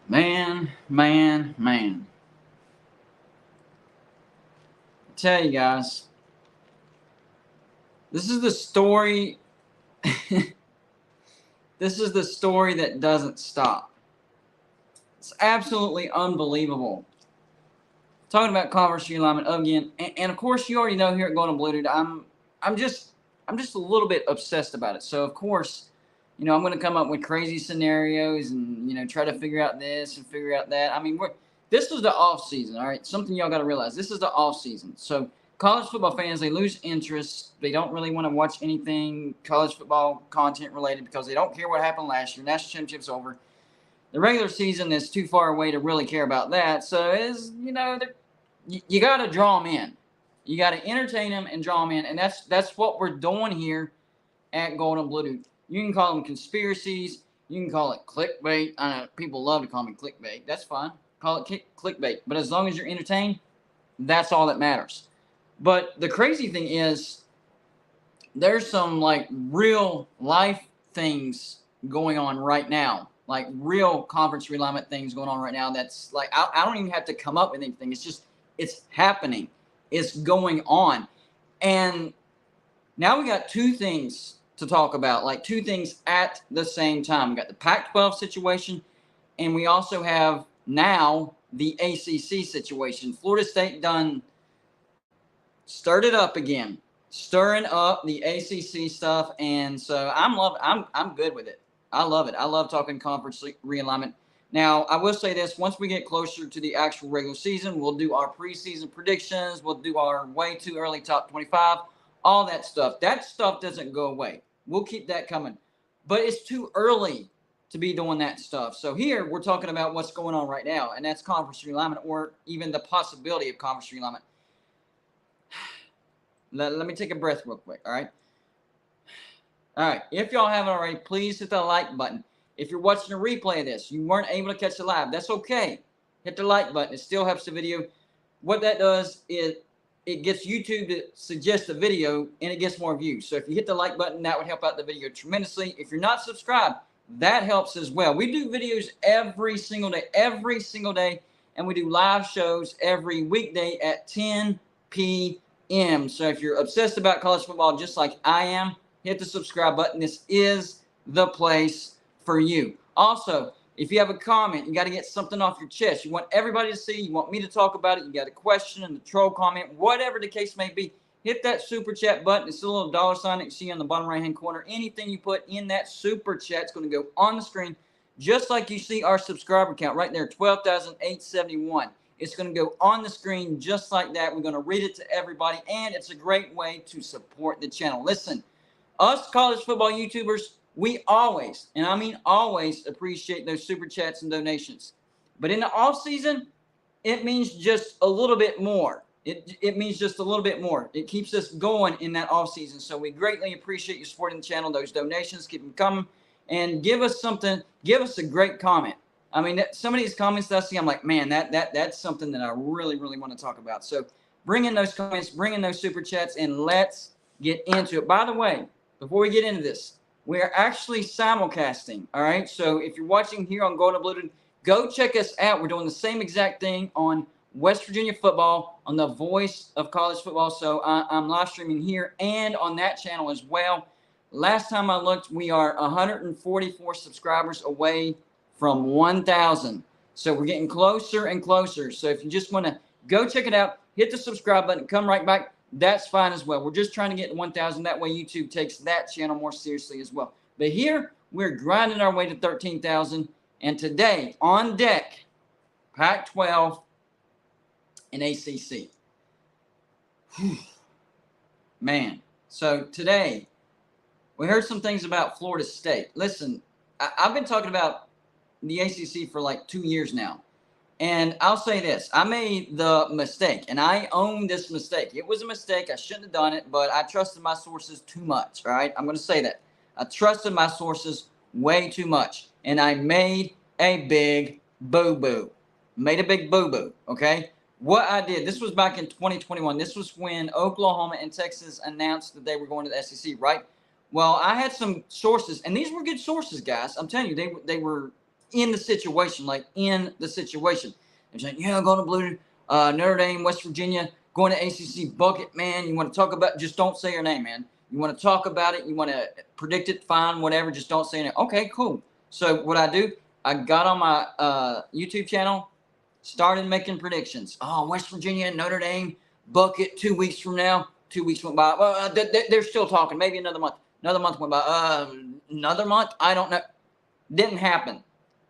Man. I tell you guys, this is the story. This is the story that doesn't stop. It's absolutely unbelievable. Talking about conference realignment again, and of course you already know here at Golden Blue Dude, I'm just a little bit obsessed about it. So of course, I'm going to come up with crazy scenarios and try to figure out this and figure out that. I mean, this was the off season, all right. Something y'all got to realize: this is the off season. So college football fans, they lose interest. They don't really want to watch anything college football content related because they don't care what happened last year. National championship's over. The regular season is too far away to really care about that. So you got to draw them in. You got to entertain them and draw them in, and that's what we're doing here at Golden Blue Dude. You can call them conspiracies. You can call it clickbait. I know people love to call me clickbait. That's fine. Call it clickbait. But as long as you're entertained, that's all that matters. But the crazy thing is, there's some like real life things going on right now. Like real conference realignment things going on right now. That's like I don't even have to come up with anything. It's happening. It's going on. And now we got two things to talk about, like two things at the same time. We got the Pac-12 situation, and we also have now the ACC situation. Florida State done stirred it up again, stirring up the ACC stuff, and so I'm good with it. I love it. I love talking conference realignment. Now, I will say this: once we get closer to the actual regular season, we'll do our preseason predictions. We'll do our way too early top 25, all that stuff. That stuff doesn't go away. We'll keep that coming. But it's too early to be doing that stuff. So here, we're talking about what's going on right now, and that's conference realignment, or even the possibility of conference realignment. Let me take a breath real quick, all right? All right, if y'all haven't already, please hit the like button. If you're watching a replay of this, you weren't able to catch the live, that's okay. Hit the like button. It still helps the video. What that does is it gets YouTube to suggest the video, and it gets more views. So if you hit the like button, that would help out the video tremendously. If you're not subscribed, that helps as well. We do videos every single day, and we do live shows every weekday at 10 p.m. So if you're obsessed about college football just like I am, hit the subscribe button. This is the place for you. Also, if you have a comment, you got to get something off your chest. You want everybody to see. You want me to talk about it. You got a question in the troll comment, whatever the case may be. Hit that super chat button. It's a little dollar sign that you see on the bottom right-hand corner. Anything you put in that super chat is going to go on the screen, just like you see our subscriber count right there, 12,871. It's going to go on the screen just like that. We're going to read it to everybody, and it's a great way to support the channel. Listen, us college football YouTubers, we always, and I mean always, appreciate those super chats and donations. But in the off season, it means just a little bit more. It means just a little bit more. It keeps us going in that off season. So we greatly appreciate you supporting the channel. Those donations, keep them coming, and give us something. Give us a great comment. I mean, some of these comments that I see, I'm like, man, that's something that I really want to talk about. So bring in those comments, bring in those super chats, and let's get into it. By the way, before we get into this, we are actually simulcasting, all right? So if you're watching here on Golden Blue, go check us out. We're doing the same exact thing on West Virginia football, on the Voice of College Football. So I'm live streaming here and on that channel as well. Last time I looked, we are 144 subscribers away from 1,000. So we're getting closer and closer. So if you just want to go check it out, hit the subscribe button, come right back. That's fine as well. We're just trying to get to 1,000. That way YouTube takes that channel more seriously as well. But here, we're grinding our way to 13,000. And today, on deck, Pac-12 and ACC. Whew. Man. So today, we heard some things about Florida State. Listen, I've been talking about the ACC for like 2 years now. And I'll say this, I made the mistake, and I own this mistake. It was a mistake. I shouldn't have done it, but I trusted my sources too much, all right? I'm going to say that. I trusted my sources way too much, and I made a big boo-boo. Made a big boo-boo, okay? What I did, this was back in 2021. This was when Oklahoma and Texas announced that they were going to the SEC, right? Well, I had some sources, and these were good sources, guys. I'm telling you, they were in the situation, They're saying, yeah, going to Blue, Notre Dame, West Virginia, going to ACC bucket, man. You want to talk about, just don't say your name, man. You want to talk about it, you want to predict it, fine, whatever, just don't say your name. Okay, cool. So what I do, I got on my YouTube channel, started making predictions. Oh, West Virginia, Notre Dame, bucket 2 weeks from now. 2 weeks went by. Well, they're still talking. Maybe another month. Another month went by. Another month? I don't know. Didn't happen.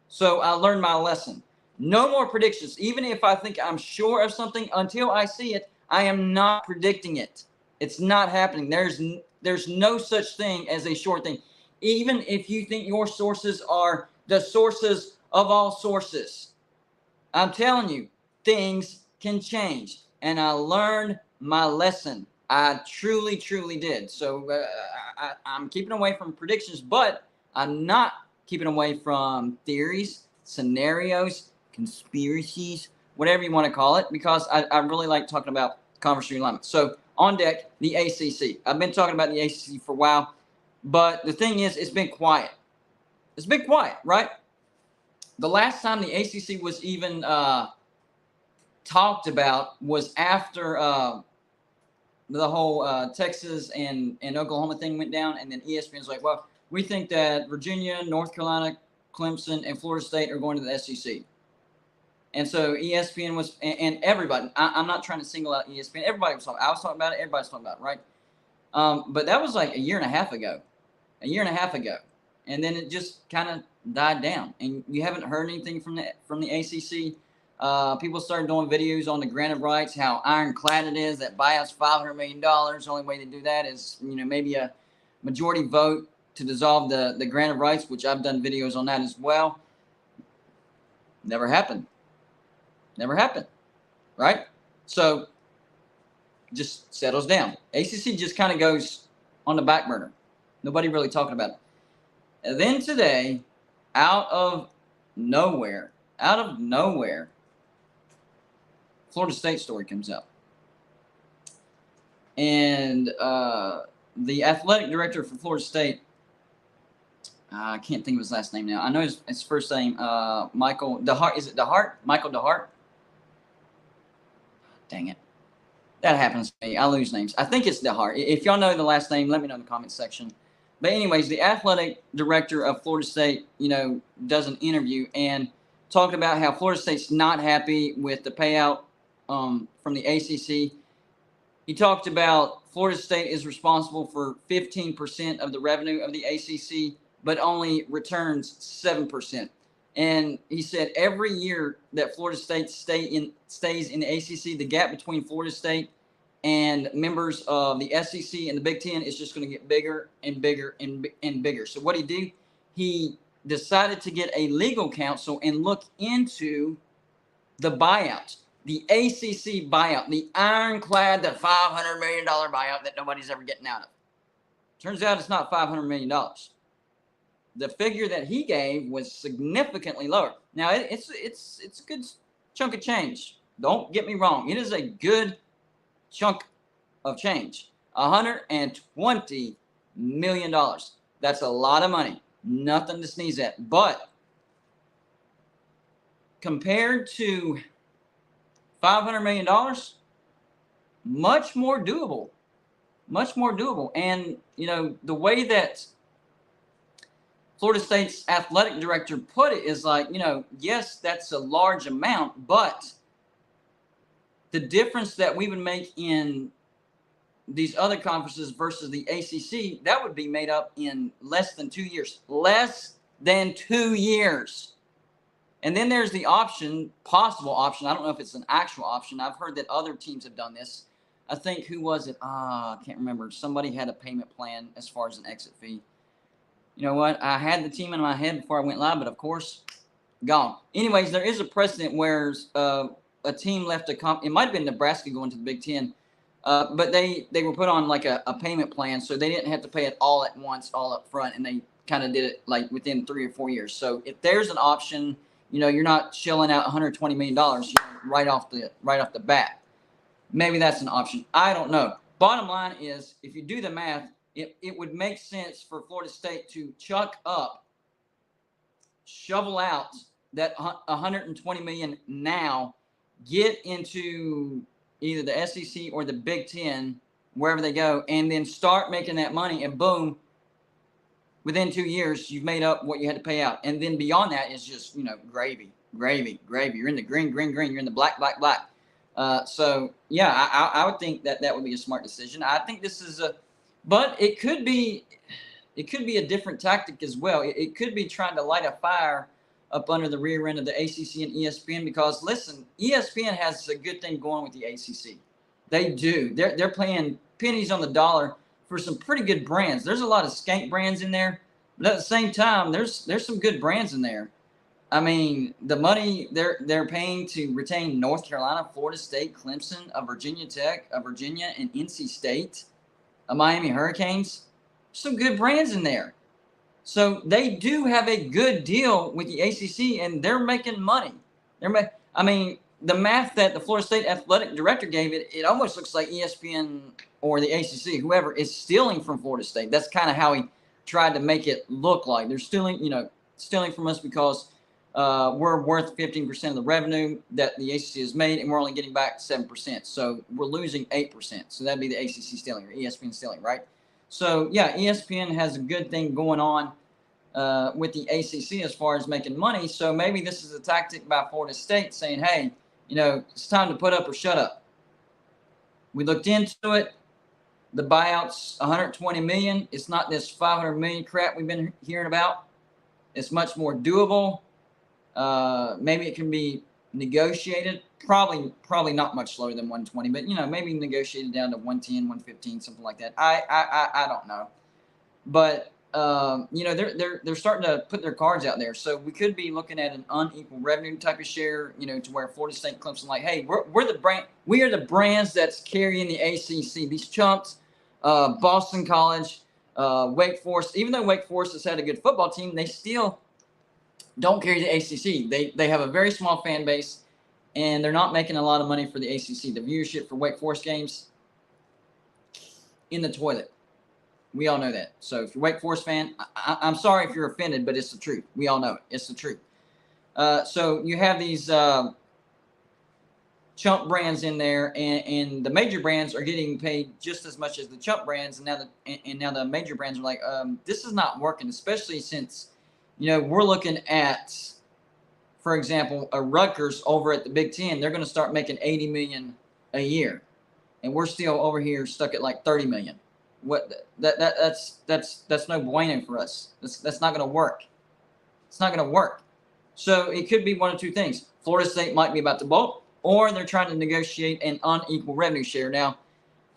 So I learned my lesson. No more predictions. Even if I think I'm sure of something, until I see it, I am not predicting it. It's not happening. There's no such thing as a sure thing. Even if you think your sources are the sources of all sources, I'm telling you, things can change. And I learned my lesson. I truly, truly did. So I'm keeping away from predictions, but I'm not keeping away from theories, scenarios, conspiracies, whatever you want to call it, because I really like talking about conference realignment. So on deck, the ACC. I've been talking about the ACC for a while, but the thing is, it's been quiet. It's been quiet, right? The last time the ACC was even talked about was after the whole Texas and Oklahoma thing went down, and then ESPN's like, well, we think that Virginia, North Carolina, Clemson, and Florida State are going to the SEC. And so ESPN was, and everybody, I'm not trying to single out ESPN. Everybody was talking. I was talking about it. Everybody's talking about it, right? But that was like a year and a half ago. And then it just kind of died down. And you haven't heard anything from the ACC. People started doing videos on the grant of rights, how ironclad it is, that buyout's $500 million. The only way to do that is, maybe a majority vote to dissolve the grant of rights, which I've done videos on that as well. Never happened. Right? So just settles down. ACC just kind of goes on the back burner. Nobody really talking about it. And then today, out of nowhere, Florida State story comes out. And the athletic director for Florida State, I can't think of his last name now. I know his first name, Michael DeHart. Is it DeHart? Michael DeHart? Dang it. That happens to me. I lose names. I think it's DeHart. If y'all know the last name, let me know in the comments section. But anyways, the athletic director of Florida State, does an interview and talked about how Florida State's not happy with the payout from the ACC. He talked about Florida State is responsible for 15% of the revenue of the ACC, but only returns 7%. And he said every year that Florida State stays in the ACC, the gap between Florida State and members of the SEC and the Big Ten is just going to get bigger and bigger and bigger. So what he decided to get a legal counsel and look into the buyout, the ACC buyout, the ironclad, the $500 million buyout that nobody's ever getting out of. Turns out it's not $500 million. The figure that he gave was significantly lower. Now, it's a good chunk of change. Don't get me wrong. It is a good chunk of change. $120 million. That's a lot of money. Nothing to sneeze at. But compared to $500 million, much more doable. And, the way that Florida State's athletic director put it is like, yes, that's a large amount, but the difference that we would make in these other conferences versus the ACC, that would be made up in less than 2 years. Less than 2 years. And then there's the possible option. I don't know if it's an actual option. I've heard that other teams have done this. I think, who was it? I can't remember. Somebody had a payment plan as far as an exit fee. You know what? I had the team in my head before I went live, but of course, gone. Anyways, there is a precedent where a team left it might have been Nebraska going to the Big Ten, but they were put on like a payment plan, so they didn't have to pay it all at once, all up front, and they kind of did it like within 3 or 4 years. So if there's an option, you're not shelling out $120 million right off the bat. Maybe that's an option. I don't know. Bottom line is, if you do the math, it would make sense for Florida State to chuck up shovel out that 120 million now, get into either the SEC or the Big Ten, wherever they go, and then start making that money, and boom, within 2 years, you've made up what you had to pay out. And then beyond that is just, gravy. You're in the green. You're in the black. So, yeah, I would think that would be a smart decision. I think this is but it could be a different tactic as well. It could be trying to light a fire up under the rear end of the ACC and ESPN, because, listen, ESPN has a good thing going with the ACC. They do. They're paying pennies on the dollar for some pretty good brands. There's a lot of skank brands in there, but at the same time, there's some good brands in there. I mean, the money they're paying to retain North Carolina, Florida State, Clemson, Virginia Tech, Virginia, and NC State, Miami Hurricanes, some good brands in there. So they do have a good deal with the ACC, and they're making money. I mean, the math that the Florida State athletic director gave it almost looks like ESPN or the ACC, whoever, is stealing from Florida State. That's kind of how he tried to make it look like. They're stealing from us because we're worth 15% of the revenue that the ACC has made, and we're only getting back 7%. So we're losing 8%. So that'd be the ACC stealing or ESPN stealing, right? So, yeah, ESPN has a good thing going on with the ACC as far as making money. So maybe this is a tactic by Florida State saying, hey, it's time to put up or shut up. We looked into it. The buyout's $120 million. It's not this $500 million crap we've been hearing about. It's much more doable. Maybe it can be negotiated. Probably not much lower than 120, but maybe negotiated down to 110, 115, something like that. I don't know, but they're starting to put their cards out there. So we could be looking at an unequal revenue type of share, to where Florida State, Clemson, like, hey, we're the brand. We are the brands that's carrying the ACC. These chumps, Boston College, Wake Forest. Even though Wake Forest has had a good football team, they still don't carry the ACC. They have a very small fan base, and they're not making a lot of money for the ACC. The viewership for Wake Forest games, in the toilet. We all know that. So if you're a Wake Forest fan, I'm sorry if you're offended, but it's the truth. We all know it. It's the truth. So you have these chump brands in there, and the major brands are getting paid just as much as the chump brands. And now the major brands are like, this is not working, especially since, we're looking at, for example, a Rutgers over at the Big Ten. They're going to start making $80 million a year, and we're still over here stuck at like $30 million. That's no bueno for us. That's not going to work. It's not going to work. So it could be one of two things. Florida State might be about to bolt, or they're trying to negotiate an unequal revenue share. Now,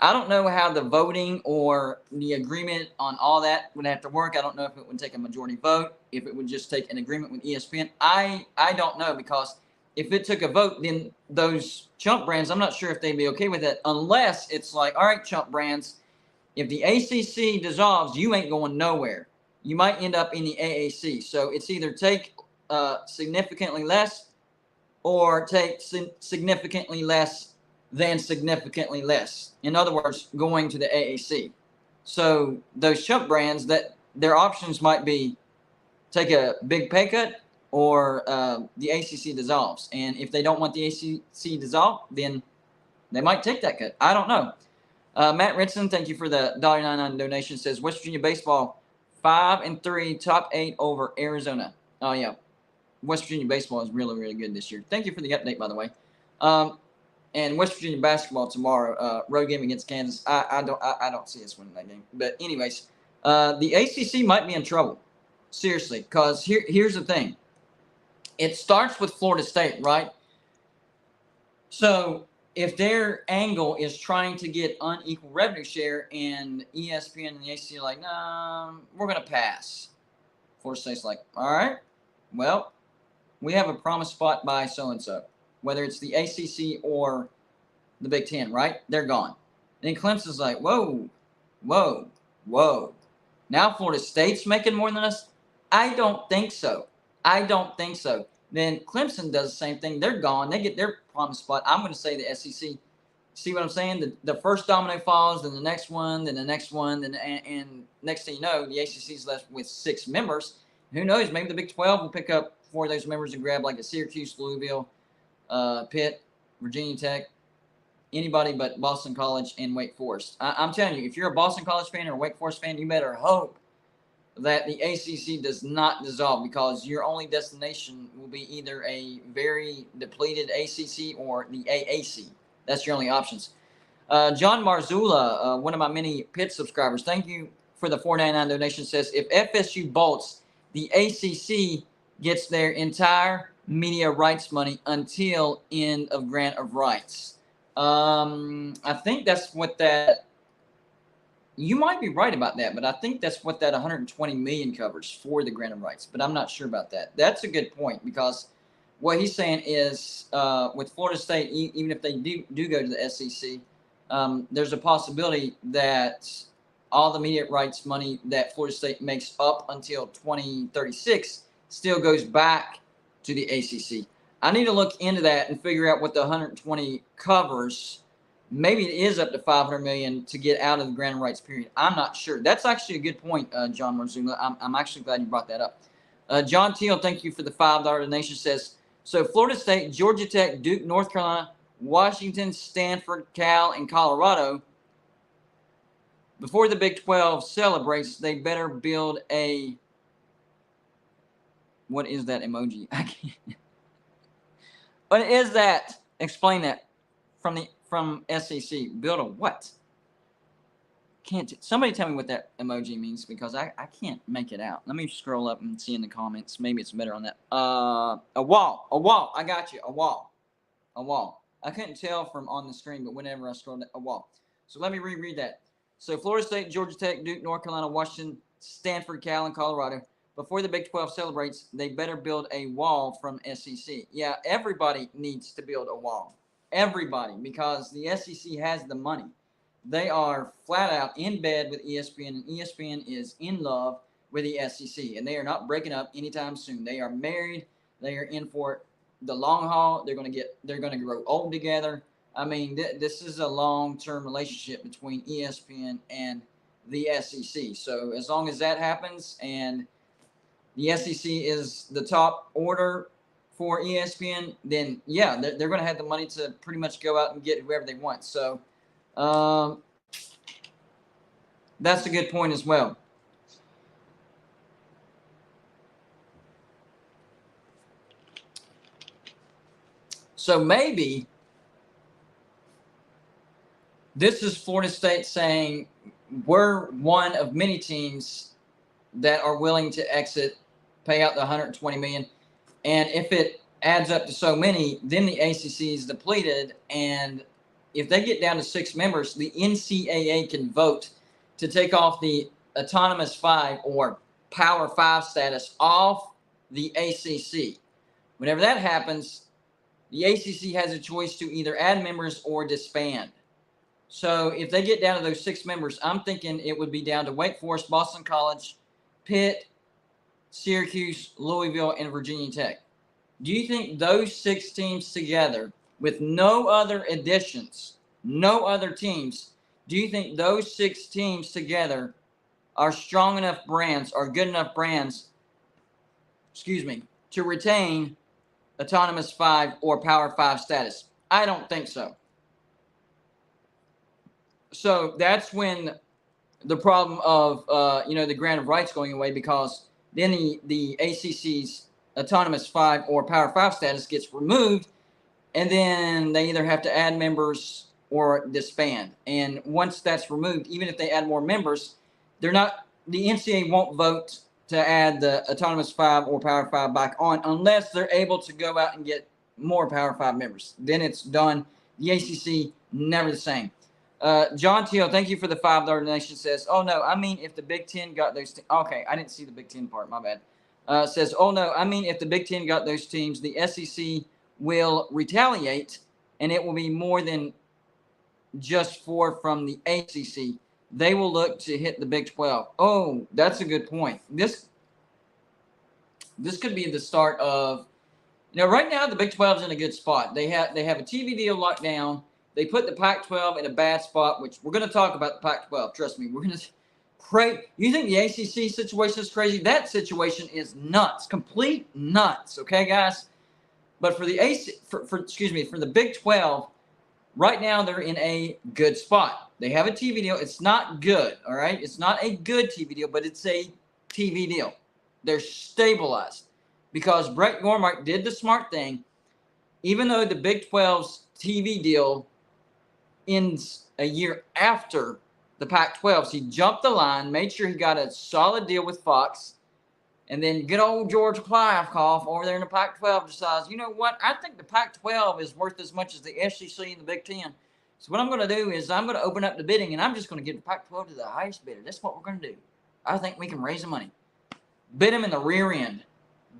I don't know how the voting or the agreement on all that would have to work. I don't know if it would take a majority vote, if it would just take an agreement with ESPN. I don't know, because if it took a vote, then those chump brands, I'm not sure if they'd be okay with it, unless it's like, all right, chump brands, if the ACC dissolves, you ain't going nowhere. You might end up in the AAC. So it's either take significantly less, or take significantly less than significantly less. In other words, going to the AAC. So those chump brands, that their options might be take a big pay cut, or the ACC dissolves. And if they don't want the ACC dissolved, then they might take that cut. I don't know. Matt Ritson, thank you for the $1.99 donation. Says West Virginia baseball 5-3, top 8 over Arizona. Oh yeah, West Virginia baseball is really, really good this year. Thank you for the update, by the way. And West Virginia basketball tomorrow, road game against Kansas. I don't see us winning that game. But anyways, the ACC might be in trouble, seriously, because here's the thing. It starts with Florida State, right? So if their angle is trying to get unequal revenue share, and ESPN and the ACC are like, nah, we're going to pass. Florida State's like, all right, well, we have a promised spot by so-and-so, whether it's the ACC or the Big Ten, right? They're gone. Then Clemson's like, whoa. Now Florida State's making more than us? I don't think so. Then Clemson does the same thing. They're gone. They get their promised spot. I'm going to say the SEC. See what I'm saying? The first domino falls, then the next one, then the next one, and next thing you know, the ACC's left with 6 members. Who knows? Maybe the Big 12 will pick up 4 of those members and grab like a Syracuse, Louisville, Pitt, Virginia Tech, anybody but Boston College and Wake Forest. I'm telling you, if you're a Boston College fan or a Wake Forest fan, you better hope that the ACC does not dissolve, because your only destination will be either a very depleted ACC or the AAC. That's your only options. John Marzula, one of my many Pitt subscribers, thank you for the $4.99 donation, says, if FSU bolts, the ACC gets their entire media rights money until end of grant of rights. I think that's what that, you might be right about that, but I think that's what that $120 million covers for the grant of rights, but I'm not sure about that. That's a good point, because what he's saying is with Florida State, even if they do go to the SEC, there's a possibility that all the media rights money that Florida State makes up until 2036 still goes back to the ACC. I need to look into that and figure out what the 120 covers. Maybe it is up to $500 million to get out of the grant of rights period. I'm not sure. That's actually a good point, John Marzula. I'm actually glad you brought that up. John Teal, thank you for the $5 donation, says, so Florida State, Georgia Tech, Duke, North Carolina, Washington, Stanford, Cal, and Colorado, before the Big 12 celebrates, they better build a, what is that emoji? I can't. What is that? Explain that from SEC. Build a what? Can't somebody tell me what that emoji means, because I can't make it out. Let me scroll up and see in the comments. Maybe it's better on that. A wall. I got you. A wall. I couldn't tell from on the screen, but whenever I scrolled a wall. So let me reread that. So Florida State, Georgia Tech, Duke, North Carolina, Washington, Stanford, Cal, and Colorado, before the Big 12 celebrates, they better build a wall from SEC. Yeah, everybody needs to build a wall. Everybody, because the SEC has the money. They are flat out in bed with ESPN, and ESPN is in love with the SEC, and they are not breaking up anytime soon. They are married. They are in for the long haul. They're going to grow old together. I mean, this is a long-term relationship between ESPN and the SEC. So as long as that happens and the SEC is the top order for ESPN, then yeah, they're going to have the money to pretty much go out and get whoever they want. So that's a good point as well. So maybe this is Florida State saying we're one of many teams that are willing to exit, pay out the $120 million. And if it adds up to so many, then the ACC is depleted. And if they get down to 6 members, the NCAA can vote to take off the Autonomous 5 or Power 5 status off the ACC. Whenever that happens, the ACC has a choice to either add members or disband. So if they get down to those 6 members, I'm thinking it would be down to Wake Forest, Boston College, Pitt, Syracuse, Louisville, and Virginia Tech. Do you think those 6 teams together, with no other additions, no other teams, do you think those 6 teams together are strong enough brands, are good enough brands, to retain Autonomous 5 or Power 5 status? I don't think so. So that's when the problem of, the grant of rights going away, because then the ACC's Autonomous 5 or Power 5 status gets removed, and then they either have to add members or disband. And once that's removed, even if they add more members, the NCAA won't vote to add the Autonomous 5 or Power 5 back on unless they're able to go out and get more Power 5 members. Then it's done. The ACC, never the same. John Teal, thank you for the $5 donation, says, oh, no, I mean if the Big Ten got those okay, I didn't see the Big Ten part, my bad. Says, oh, no, I mean if the Big Ten got those teams, the SEC will retaliate, and it will be more than just 4 from the ACC. They will look to hit the Big 12. Oh, that's a good point. This could be the start of, right now the Big 12 is in a good spot. They have a TV deal locked down. They put the Pac-12 in a bad spot, which we're going to talk about the Pac-12. Trust me, You think the ACC situation is crazy? That situation is nuts, complete nuts. Okay, guys. But for the for the Big 12, right now they're in a good spot. They have a TV deal. It's not good, all right? It's not a good TV deal, but it's a TV deal. They're stabilized because Brett Yormark did the smart thing. Even though the Big 12's TV deal ends a year after the Pac-12, he jumped the line, made sure he got a solid deal with Fox, and then good old George Kliavkoff over there in the Pac-12 decides, you know what? I think the Pac-12 is worth as much as the SEC and the Big Ten. So what I'm going to do is I'm going to open up the bidding, and I'm just going to give the Pac-12 to the highest bidder. That's what we're going to do. I think we can raise the money. Bid him in the rear end.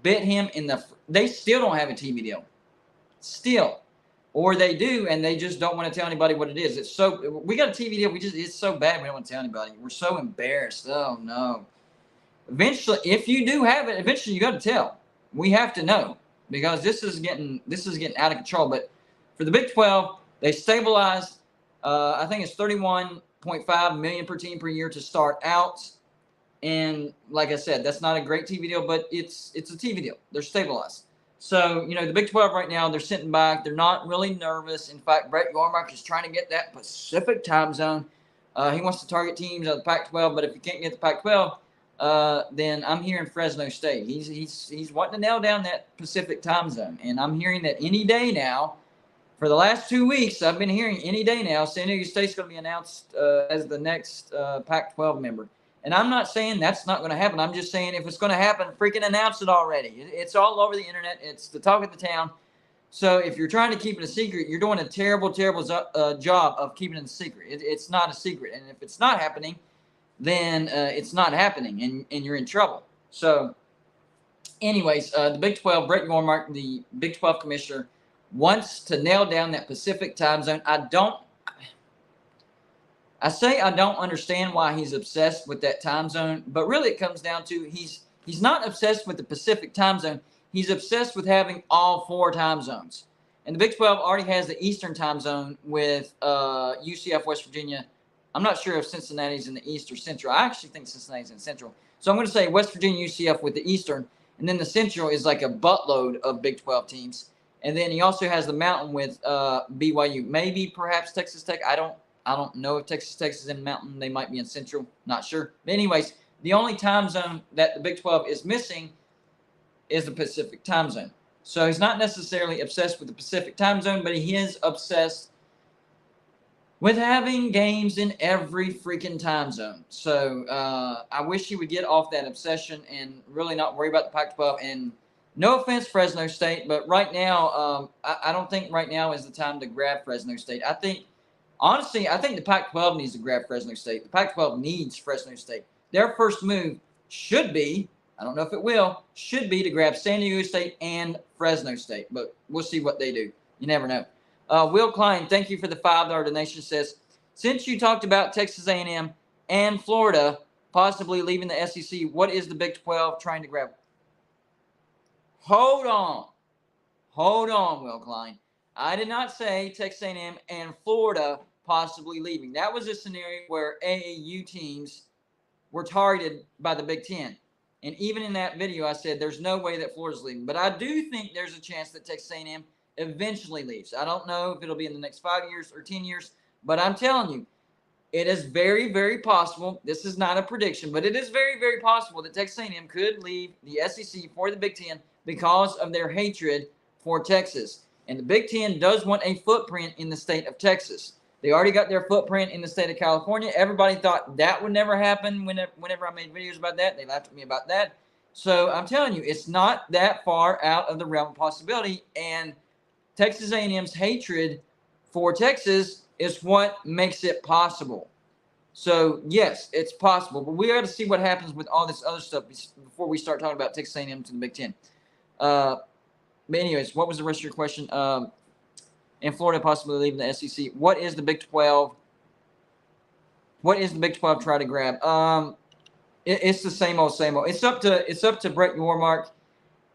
Bid him in the – they still don't have a TV deal. Still. Or they do, and they just don't want to tell anybody what it is. It's so – we got a TV deal. It's so bad we don't want to tell anybody. We're so embarrassed. Oh, no. Eventually, if you do have it, eventually you got to tell. We have to know because this is getting out of control. But for the Big 12, they stabilized. I think it's $31.5 million per team per year to start out. And like I said, that's not a great TV deal, but it's a TV deal. They're stabilized. So, you know, the Big 12 right now, they're sitting back. They're not really nervous. In fact, Brett Yormark is trying to get that Pacific time zone. He wants to target teams of the Pac-12, but if you can't get the Pac-12, then I'm hearing Fresno State. He's wanting to nail down that Pacific time zone. And I'm hearing that any day now, for the last 2 weeks, I've been hearing any day now, San Diego State's going to be announced as the next Pac-12 member. And I'm not saying that's not going to happen. I'm just saying if it's going to happen, freaking announce it already. It's all over the internet. It's the talk of the town. So if you're trying to keep it a secret, you're doing a terrible, terrible job of keeping it a secret. It's not a secret. And if it's not happening, then it's not happening, and you're in trouble. So anyways, the Big 12, Brett Yormark, the Big 12 commissioner, wants to nail down that Pacific time zone. I don't understand why he's obsessed with that time zone, but really it comes down to he's not obsessed with the Pacific time zone. He's obsessed with having all 4 time zones. And the Big 12 already has the Eastern time zone with UCF, West Virginia. I'm not sure if Cincinnati's in the East or Central. I actually think Cincinnati's in Central. So I'm going to say West Virginia, UCF with the Eastern, and then the Central is like a buttload of Big 12 teams. And then he also has the Mountain with BYU. Maybe perhaps Texas Tech. I don't know if Texas Tech is in Mountain. They might be in Central. Not sure. But anyways, the only time zone that the Big 12 is missing is the Pacific time zone. So he's not necessarily obsessed with the Pacific time zone, but he is obsessed with having games in every freaking time zone. So I wish he would get off that obsession and really not worry about the Pac-12. And no offense, Fresno State, but right now, I don't think right now is the time to grab Fresno State. Honestly, I think the Pac-12 needs to grab Fresno State. The Pac-12 needs Fresno State. Their first move should be, I don't know if it will, should be to grab San Diego State and Fresno State. But we'll see what they do. You never know. Will Klein, thank you for the $5 donation, says, since you talked about Texas A&M and Florida possibly leaving the SEC, what is the Big 12 trying to grab? Hold on, Will Klein. I did not say Texas A&M and Florida possibly leaving. That was a scenario where AAU teams were targeted by the Big Ten. And even in that video, I said there's no way that Florida's leaving. But I do think there's a chance that Texas A&M eventually leaves. I don't know if it'll be in the next 5 years or 10 years, but I'm telling you, it is very, very possible. This is not a prediction, but it is very, very possible that Texas A&M could leave the SEC for the Big Ten because of their hatred for Texas. And the Big Ten does want a footprint in the state of Texas. They already got their footprint in the state of California. Everybody thought that would never happen whenever I made videos about that. They laughed at me about that. So I'm telling you, it's not that far out of the realm of possibility. And Texas A&M's hatred for Texas is what makes it possible. So, yes, it's possible. But we got to see what happens with all this other stuff before we start talking about Texas A&M to the Big Ten. But anyways, what was the rest of your question? And Florida possibly leaving the SEC. What is the Big 12? What is the Big 12 trying to grab? It's the same old, same old. It's up to Brett Yormark.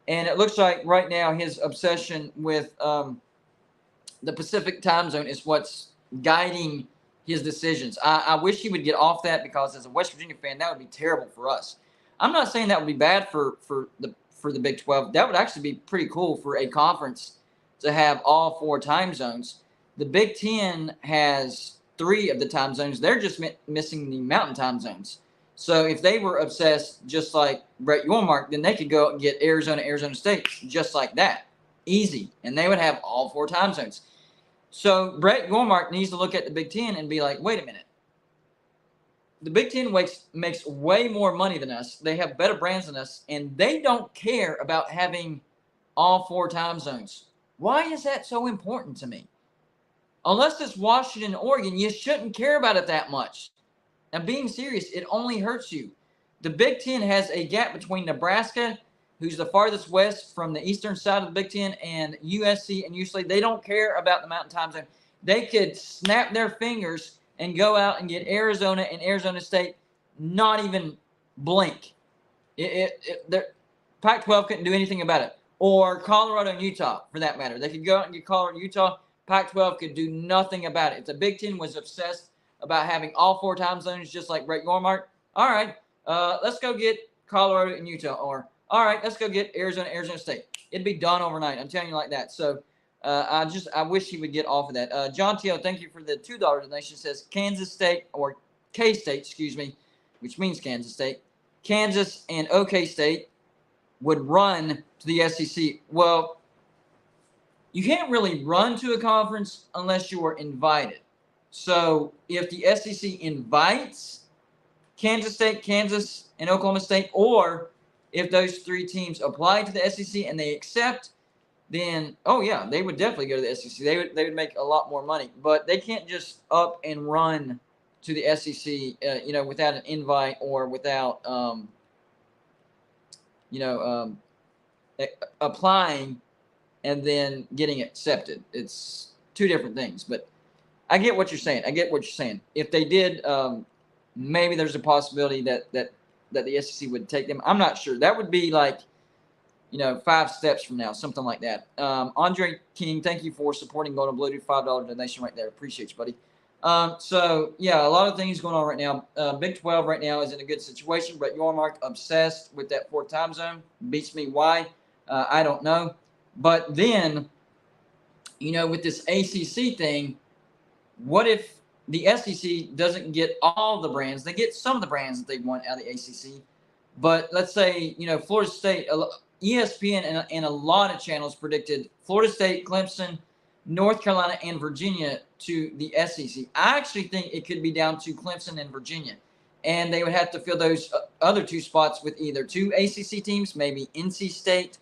And it looks like right now his obsession with the Pacific time zone is what's guiding his decisions. I wish he would get off that, because as a West Virginia fan, that would be terrible for us. I'm not saying that would be bad for the Big 12. That would actually be pretty cool for a conference to have all 4 time zones. The Big Ten has 3 of the time zones. They're just missing the Mountain time zones. So if they were obsessed just like Brett Yormark, then they could go and get Arizona State just like that. Easy. And they would have all 4 time zones. So Brett Yormark needs to look at the Big Ten and be like, wait a minute. The Big Ten makes way more money than us. They have better brands than us, and they don't care about having all 4 time zones. Why is that so important to me? Unless it's Washington and Oregon, you shouldn't care about it that much. I'm being serious. It only hurts you. The Big Ten has a gap between Nebraska, who's the farthest west from the eastern side of the Big Ten, and USC and UCLA. They don't care about the Mountain time zone. They could snap their fingers and go out and get Arizona and Arizona State, not even blink. Pac-12 couldn't do anything about it. Or Colorado and Utah, for that matter. They could go out and get Colorado and Utah. Pac-12 could do nothing about it. If the Big Ten was obsessed about having all 4 time zones, just like Brett Yormark, all right, let's go get Colorado and Utah. Or, all right, let's go get Arizona State. It'd be done overnight. I'm telling you like that. So I wish he would get off of that. John T.O., thank you for the $2 donation. Says Kansas State, or K-State, excuse me, which means Kansas State. Kansas and OK State would run to the SEC. Well, you can't really run to a conference unless you are invited. So if the SEC invites Kansas State, Kansas, and Oklahoma State, or if those 3 teams apply to the SEC and they accept, then, oh, yeah, they would definitely go to the SEC. They would make a lot more money. But they can't just up and run to the SEC, without an invite or without, applying and then getting accepted. It's 2 different things. But I get what you're saying. If they did, maybe there's a possibility that the SEC would take them. I'm not sure. That would be like, 5 steps from now, something like that. Andre King, thank you for supporting Golden Blue. $5 donation right there. Appreciate you, buddy. So, yeah, a lot of things going on right now. Big 12 right now is in a good situation. Brett Yormark, obsessed with that 4th time zone. Beats me. Why? I don't know. But then, with this ACC thing, what if the SEC doesn't get all the brands? They get some of the brands that they want out of the ACC. But let's say, Florida State, ESPN and a lot of channels predicted Florida State, Clemson, North Carolina, and Virginia to the SEC. I actually think it could be down to Clemson and Virginia. And they would have to fill those other 2 spots with either 2 ACC teams, maybe NC State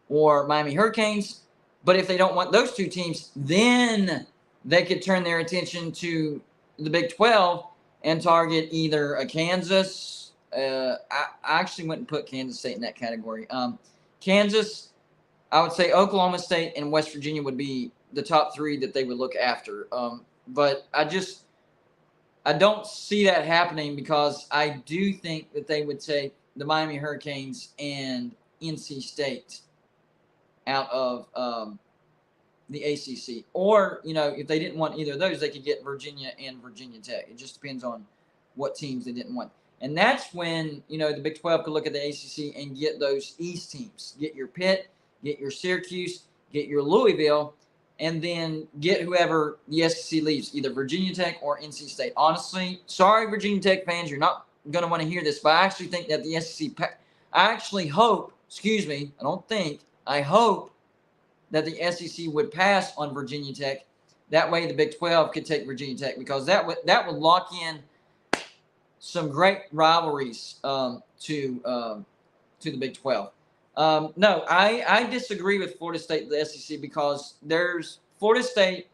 or Miami Hurricanes. But if they don't want those 2 teams, then they could turn their attention to the Big 12 and target either a Kansas. I actually wouldn't put Kansas State in that category. Kansas, I would say Oklahoma State and West Virginia would be the top 3 that they would look after. But I don't see that happening, because I do think that they would take the Miami Hurricanes and NC State out of the ACC. Or, if they didn't want either of those, they could get Virginia and Virginia Tech. It just depends on what teams they didn't want. And that's when, the Big 12 could look at the ACC and get those East teams. Get your Pitt, get your Syracuse, get your Louisville, and then get whoever the SEC leaves, either Virginia Tech or NC State. Honestly, sorry, Virginia Tech fans, you're not going to want to hear this, but I actually think that the SEC – I hope that the SEC would pass on Virginia Tech. That way the Big 12 could take Virginia Tech, because that would lock in some great rivalries to the Big 12. No, I disagree with Florida State and the SEC, because there's Florida State.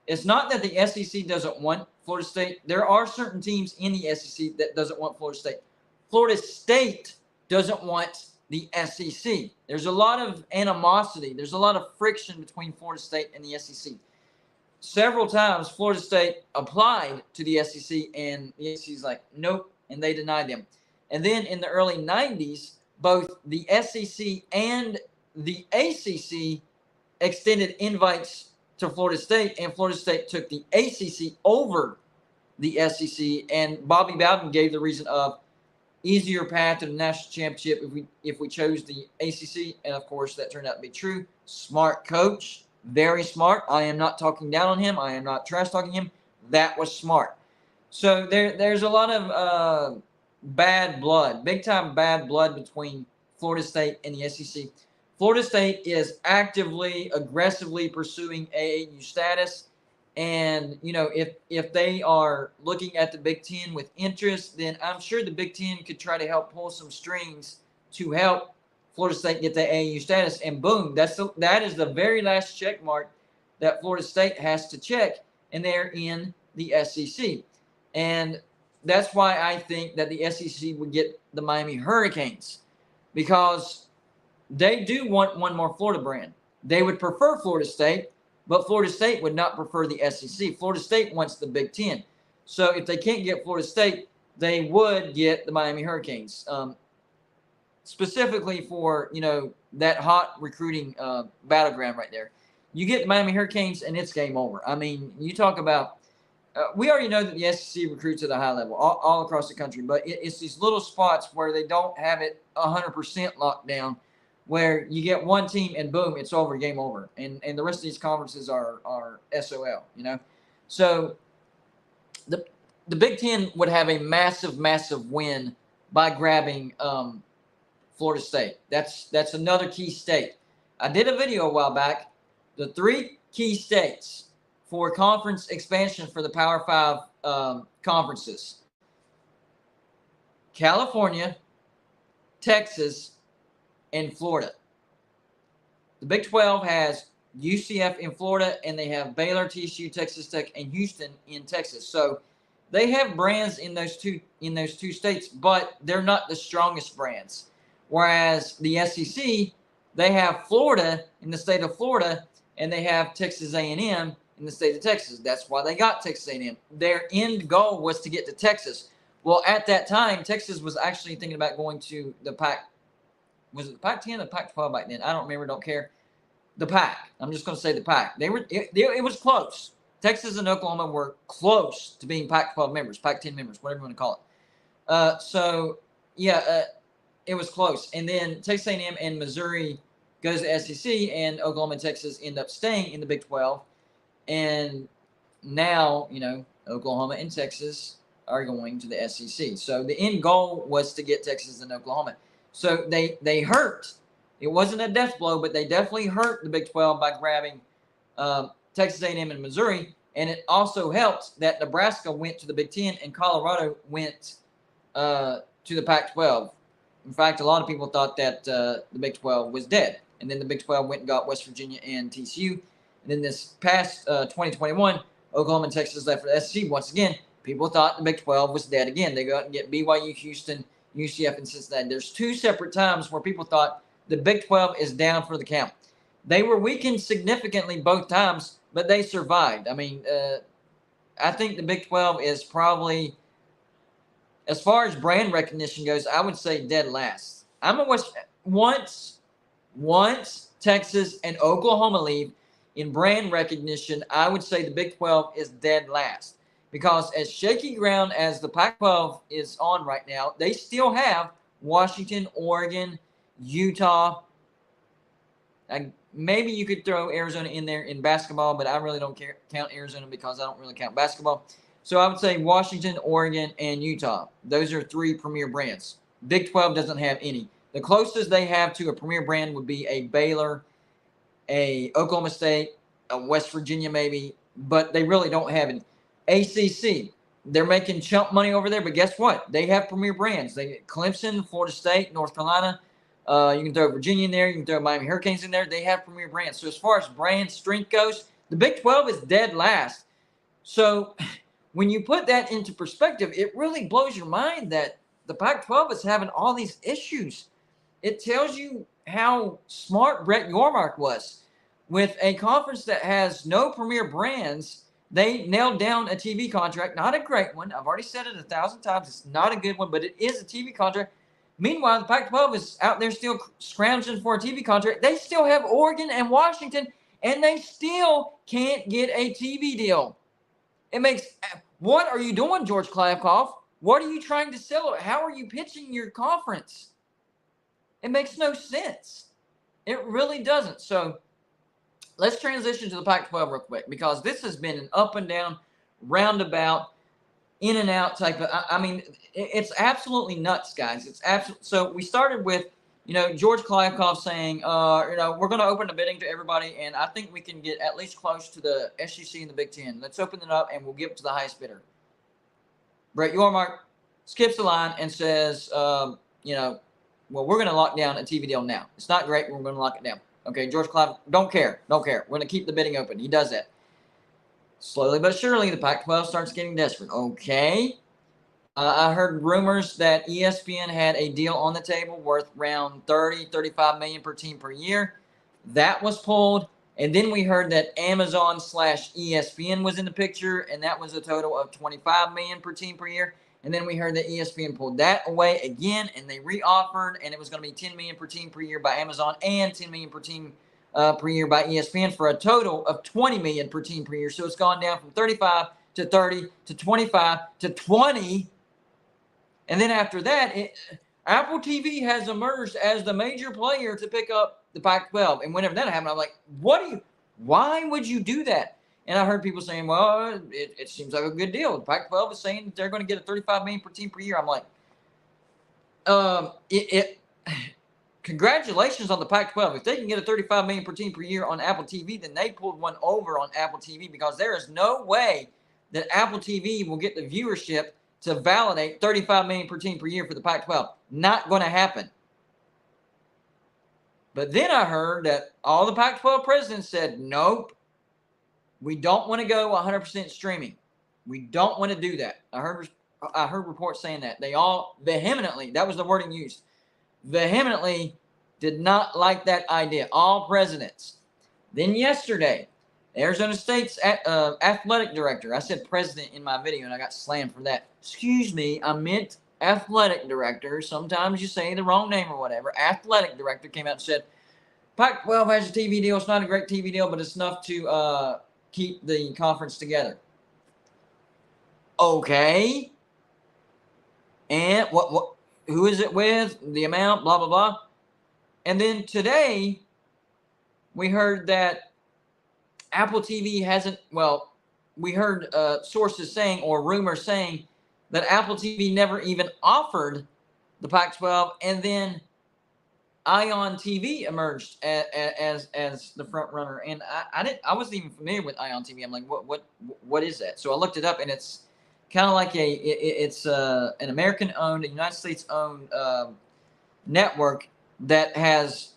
It's not that the SEC doesn't want Florida State. There are certain teams in the SEC that doesn't want Florida State. Florida State doesn't want the SEC. There's a lot of animosity. There's a lot of friction between Florida State and the SEC. Several times, Florida State applied to the SEC, and the SEC's like, nope, and they denied them. And then in the early 90s, both the SEC and the ACC extended invites to Florida State, and Florida State took the ACC over the SEC. And Bobby Bowden gave the reason of easier path to the national championship if we chose the ACC. And, of course, that turned out to be true. Smart coach, very smart. I am not talking down on him. I am not trash-talking him. That was smart. So there's a lot of bad blood, big-time bad blood between Florida State and the SEC. Florida State is actively, aggressively pursuing AAU status. And, you know, if they are looking at the Big Ten with interest, then I'm sure the Big Ten could try to help pull some strings to help Florida State get the AAU status. And boom, that is the very last check mark that Florida State has to check, and they're in the SEC. And that's why I think that the SEC would get the Miami Hurricanes, because they do want one more Florida brand. They would prefer Florida State, but Florida State would not prefer the SEC. Florida State wants the Big Ten. So if they can't get Florida State, they would get the Miami Hurricanes, specifically for, you know, that hot recruiting battleground right there. You get the Miami Hurricanes, and it's game over. I mean, you talk about we already know that the SEC recruits at a high level all across the country, but it's these little spots where they don't have it 100% locked down, where you get one team and boom, it's over, game over. And the rest of these conferences are SOL, you know. So the Big Ten would have a massive, massive win by grabbing Florida State. That's another key state. I did a video a while back, the 3 key states for conference expansion for the Power 5 conferences: California, Texas, and Florida. The Big 12 has UCF in Florida, and they have Baylor, TCU, Texas Tech, and Houston in Texas. So they have brands in those two states, but they're not the strongest brands. Whereas the SEC, they have Florida in the state of Florida, and they have Texas A&M in the state of Texas. That's why they got Texas A&M. Their end goal was to get to Texas. Well, at that time, Texas was actually thinking about going to the Pac. Was it the Pac-10 or the Pac-12 back then? I don't remember. Don't care. The Pac. I'm just going to say the Pac. It was close. Texas and Oklahoma were close to being Pac-12 members, Pac-10 members, whatever you want to call it. It was close. And then Texas A&M and Missouri goes to SEC, and Oklahoma and Texas end up staying in the Big 12. And now, you know, Oklahoma and Texas are going to the SEC. So the end goal was to get Texas and Oklahoma. So they hurt. It wasn't a death blow, but they definitely hurt the Big 12 by grabbing Texas A&M and Missouri. And it also helped that Nebraska went to the Big 10 and Colorado went to the Pac-12. In fact, a lot of people thought that the Big 12 was dead. And then the Big 12 went and got West Virginia and TCU. And then this past 2021, Oklahoma and Texas left for the SEC. Once again, people thought the Big 12 was dead again. They go out and get BYU, Houston, UCF, and Cincinnati. There's 2 separate times where people thought the Big 12 is down for the count. They were weakened significantly both times, but they survived. I mean, I think the Big 12 is probably, as far as brand recognition goes, I would say dead last. Once Texas and Oklahoma leave in brand recognition, I would say the Big 12 is dead last. Because as shaky ground as the Pac-12 is on right now, they still have Washington, Oregon, Utah. Maybe you could throw Arizona in there in basketball, but I really don't count Arizona because I don't really count basketball. So I would say Washington, Oregon, and Utah. Those are 3 premier brands. Big 12 doesn't have any. The closest they have to a premier brand would be a Baylor, a Oklahoma State, a West Virginia maybe, but they really don't have any. ACC, they're making chump money over there, but guess what? They have premier brands. They get Clemson, Florida State, North Carolina. You can throw Virginia in there. You can throw Miami Hurricanes in there. They have premier brands. So as far as brand strength goes, the Big 12 is dead last. So when you put that into perspective, it really blows your mind that the Pac-12 is having all these issues. It tells you how smart Brett Yormark was. With a conference that has no premier brands, they nailed down a TV contract, not a great one. I've already said it 1,000 times. It's not a good one, but it is a TV contract. Meanwhile, the Pac-12 is out there still scrounging for a TV contract. They still have Oregon and Washington, and they still can't get a TV deal. What are you doing, George Kliavkoff? What are you trying to sell? How are you pitching your conference? It makes no sense. It really doesn't. So let's transition to the Pac-12 real quick, because this has been an up and down, roundabout, in and out type of, I mean, it's absolutely nuts, guys. It's absolutely. So we started with, George Kliavkoff saying, we're going to open the bidding to everybody, and I think we can get at least close to the SEC and the Big Ten. Let's open it up, and we'll give it to the highest bidder. Brett Yormark skips the line and says, well, we're going to lock down a TV deal now. It's not great, but we're going to lock it down. Okay, George Kliavkoff, don't care. We're going to keep the bidding open. He does that. Slowly but surely, the Pac-12 starts getting desperate. Okay. I heard rumors that ESPN had a deal on the table worth around $30-35 million per team per year. That was pulled. And then we heard that Amazon/ESPN was in the picture, and that was a total of $25 million per team per year. And then we heard that ESPN pulled that away again, and they reoffered, and it was going to be $10 million per team per year by Amazon and $10 million per team per year by ESPN, for a total of $20 million per team per year. So it's gone down from 35 to 30 to 25 to 20. And then after that, Apple TV has emerged as the major player to pick up the Pac-12. And whenever that happened, I'm like, why would you do that? And I heard people saying, well, it seems like a good deal. The Pac-12 is saying that they're going to get a $35 million per team per year. I'm like, congratulations on the Pac-12. If they can get a $35 million per team per year on Apple TV, then they pulled one over on Apple TV, because there is no way that Apple TV will get the viewership to validate $35 million per team per year for the Pac-12. Not going to happen. But then I heard that all the Pac-12 presidents said, nope, we don't want to go 100% streaming. We don't want to do that. I heard reports saying that. They all vehemently, that was the wording used, vehemently did not like that idea. All presidents. Then yesterday, Arizona State's athletic director, I said president in my video and I got slammed for that. Excuse me, I meant athletic director. Sometimes you say the wrong name or whatever. Athletic director came out and said, Pac-12 has a TV deal. It's not a great TV deal, but it's enough to keep the conference together. Okay. And what? Who is it with? The amount, blah, blah, blah. And then today, we heard that Apple TV hasn't, well, we heard sources saying, or rumors saying, that Apple TV never even offered the Pac-12, and then Ion TV emerged as the front runner. And I wasn't even familiar with Ion TV. I'm like, what is that? So I looked it up, and it's kind of like it's an American-owned, a United States-owned network that has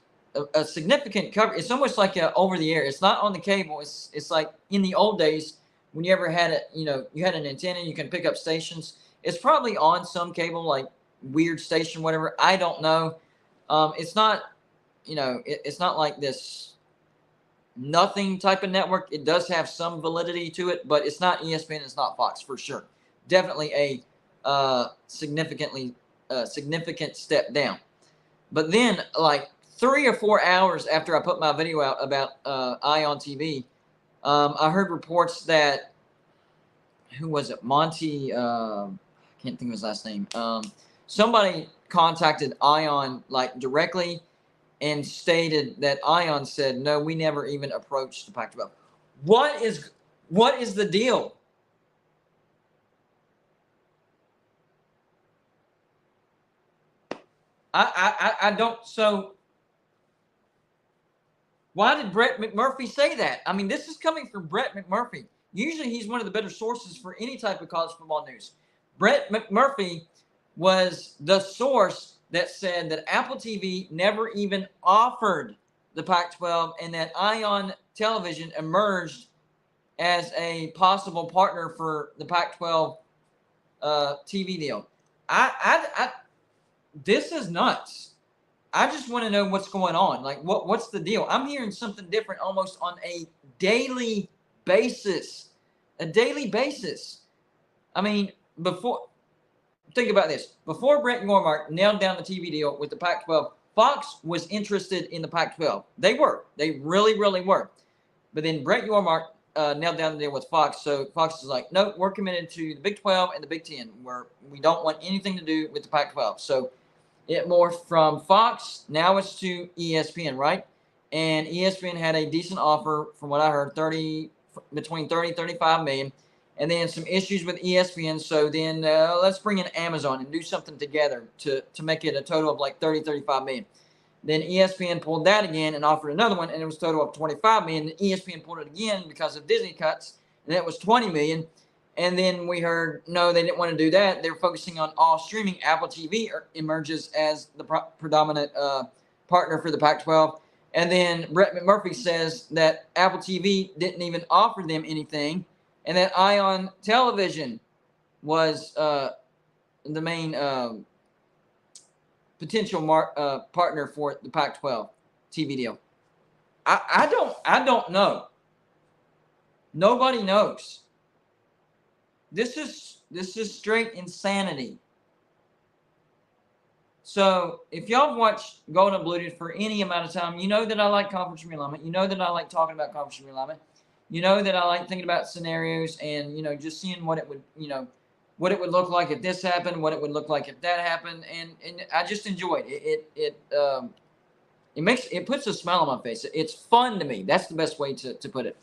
a significant coverage. It's almost like over the air. It's not on the cable. It's like in the old days when you ever had it. You had an antenna, you can pick up stations. It's probably on some cable, like weird station, whatever. I don't know. It's not, it's not like this nothing type of network. It does have some validity to it, but it's not ESPN. It's not Fox for sure. Definitely a significant step down. But then, like 3 or 4 hours after I put my video out about Ion TV, I heard reports that, who was it? Monty, I can't think of his last name. Somebody contacted Ion like directly and stated that Ion said, no, we never even approached the Pac-12. What is the deal? I don't. So why did Brett McMurphy say that? I mean, this is coming from Brett McMurphy. Usually he's one of the better sources for any type of college football news. Brett McMurphy was the source that said that Apple TV never even offered the Pac-12, and that Ion Television emerged as a possible partner for the Pac-12 TV deal. This is nuts. I just want to know what's going on. Like, what's the deal? I'm hearing something different almost on a daily basis. A daily basis. I mean, think about this. Before Brett Yormark nailed down the TV deal with the Pac-12, Fox was interested in the Pac-12. They were. They really, really were. But then Brett Yormark nailed down the deal with Fox. So Fox is like, nope, we're committed to the Big 12 and the Big 10. We don't want anything to do with the Pac-12. So it morphed from Fox. Now it's to ESPN, right? And ESPN had a decent offer, from what I heard, between 30 and 35 million. And then some issues with ESPN. So then let's bring in Amazon and do something together to make it a total of like 30, 35 million. Then ESPN pulled that again and offered another one, and it was a total of 25 million. And ESPN pulled it again because of Disney cuts, and that was 20 million. And then we heard, no, they didn't want to do that. They're focusing on all streaming. Apple TV emerges as the predominant partner for the Pac-12. And then Brett McMurphy says that Apple TV didn't even offer them anything, and that Ion Television was the main potential partner for the Pac-12 TV deal. I don't know. Nobody knows. This is straight insanity. So if y'all have watched Golden Bluted for any amount of time, you know that I like conference realignment. You know that I like talking about conference realignment. You know that I like thinking about scenarios and, just seeing what it would, what it would look like if this happened, what it would look like if that happened. And I just enjoy it. It puts a smile on my face. It's fun to me. That's the best way to put it.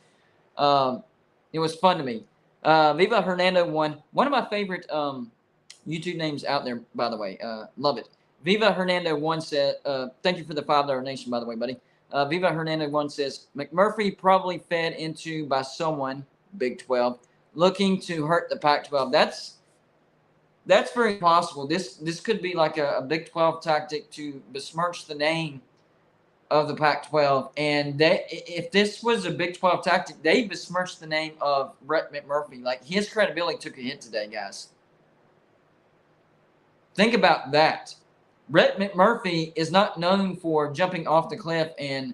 It was fun to me. Viva Hernando one of my favorite YouTube names out there, by the way. Love it. Viva Hernando one said, thank you for the $5 donation, by the way, buddy. Viva Hernando one says, McMurphy probably fed into by someone, Big 12, looking to hurt the Pac-12. That's very possible. This could be like a Big 12 tactic to besmirch the name of the Pac-12. And if this was a Big 12 tactic, they besmirched the name of Brett McMurphy. Like, his credibility took a hit today, guys. Think about that. Brett McMurphy is not known for jumping off the cliff and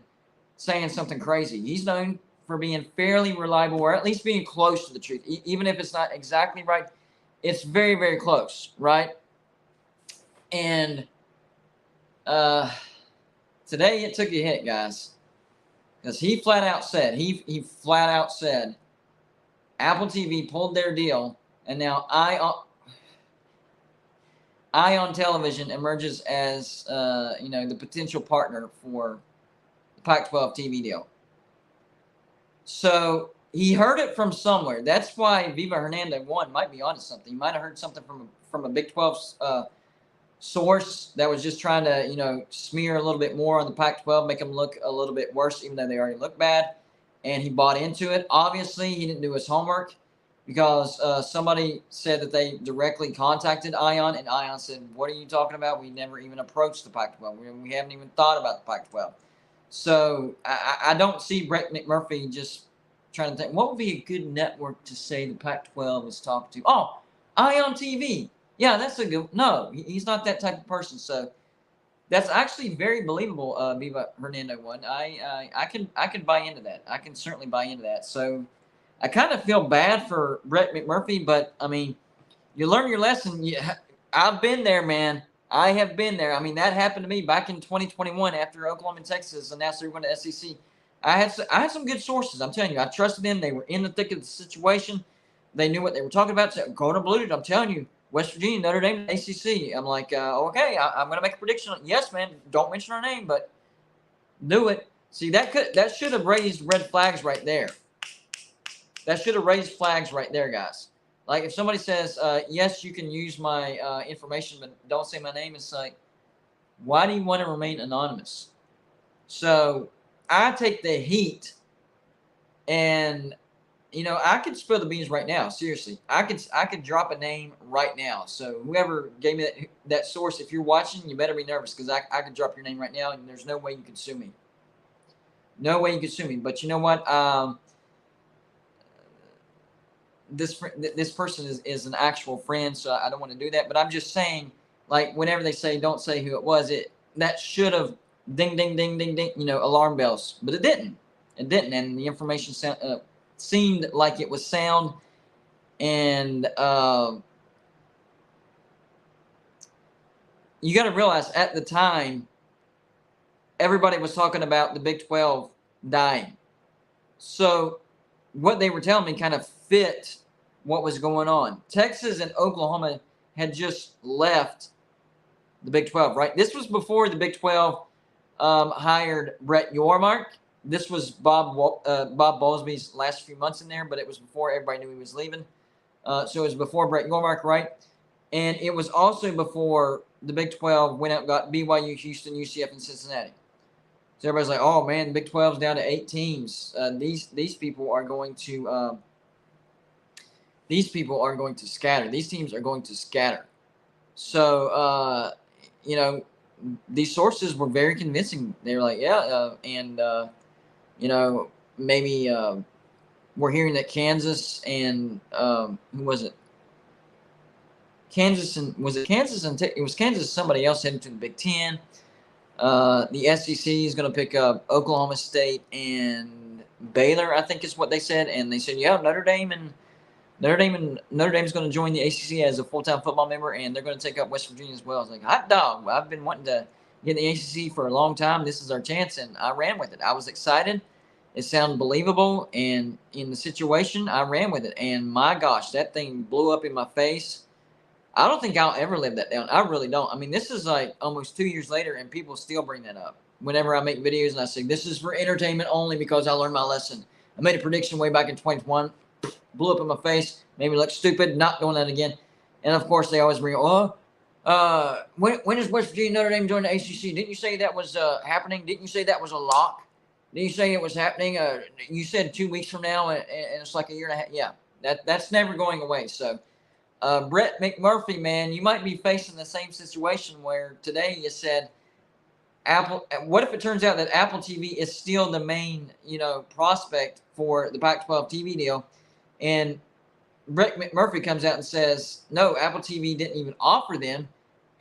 saying something crazy. He's known for being fairly reliable, or at least being close to the truth. Even if it's not exactly right, it's very, very close, right? And today it took a hit, guys, because he flat out said, Apple TV pulled their deal, and now Ion Television emerges as the potential partner for the Pac-12 TV deal. So he heard it from somewhere. That's why Viva Hernando one might be onto something. He might have heard something from a Big 12 source that was just trying to smear a little bit more on the Pac-12, make them look a little bit worse, even though they already look bad. And he bought into it. Obviously, he didn't do his homework, because somebody said that they directly contacted Ion, and Ion said, what are you talking about? We never even approached the Pac-12. We haven't even thought about the Pac-12. So I don't see Brett McMurphy just trying to think, what would be a good network to say the Pac-12 is talking to? Oh, Ion TV. Yeah, that's a good. No, he's not that type of person. So that's actually very believable, Viva Hernando one. I can buy into that. I can certainly buy into that. So I kind of feel bad for Brett McMurphy, but, I mean, you learn your lesson. I've been there, man. I have been there. I mean, that happened to me back in 2021 after Oklahoma and Texas announced they were going to SEC. I had some good sources. I'm telling you, I trusted them. They were in the thick of the situation. They knew what they were talking about. So, Golden Bluted, I'm telling you, West Virginia, Notre Dame, ACC. I'm like, okay, I'm going to make a prediction. Yes, man, don't mention our name, but do it. See, that should have raised red flags right there. That should have raised flags right there, guys. Like, if somebody says, yes, you can use my information, but don't say my name, it's like, why do you want to remain anonymous? So I take the heat, and, I could spill the beans right now. Seriously. I could drop a name right now. So whoever gave me that source, if you're watching, you better be nervous, because I could drop your name right now, and there's no way you could sue me. No way you could sue me. But you know what? This person is an actual friend, so I don't want to do that. But I'm just saying, like, whenever they say don't say who it was, that should have ding, ding, ding, ding, ding, alarm bells. But it didn't. It didn't, and the information seemed like it was sound. And you got to realize, at the time, everybody was talking about the Big 12 dying. So what they were telling me kind of fit what was going on. Texas and Oklahoma had just left the Big 12, right? This was before the Big 12 hired Brett Yormark. This was Bob Bowlesby's last few months in there, but it was before everybody knew he was leaving. So it was before Brett Yormark, right? And it was also before the Big 12 went out and got BYU, Houston, UCF, and Cincinnati. So everybody's like, "Oh man, Big 12's down to 8 teams. These people are going to scatter. These teams are going to scatter." So these sources were very convincing. They were like, "Yeah," maybe we're hearing that Kansas and who was it? Kansas and it was Kansas. Somebody else heading to the Big Ten. The SEC is going to pick up Oklahoma State and Baylor, I think is what they said. And they said, yeah, Notre Dame is going to join the ACC as a full-time football member, and they're going to take up West Virginia as well. I was like, hot dog. I've been wanting to get in the ACC for a long time. This is our chance, and I ran with it. I was excited. It sounded believable, and in the situation, I ran with it. And my gosh, that thing blew up in my face. I don't think I'll ever live that down. I really don't. I mean, this is like almost 2 years later, and people still bring that up. Whenever I make videos and I say, this is for entertainment only because I learned my lesson. I made a prediction way back in 2021, blew up in my face, made me look stupid, not doing that again. And, of course, they always bring up, when is West Virginia Notre Dame join the ACC? Didn't you say that was happening? Didn't you say that was a lock? Didn't you say it was happening? You said 2 weeks from now, and it's like a year and a half. Yeah, that's never going away. So, Brett McMurphy, man, you might be facing the same situation where today you said Apple. What if it turns out that Apple TV is still the main, prospect for the Pac-12 TV deal, and Brett McMurphy comes out and says, no, Apple TV didn't even offer them,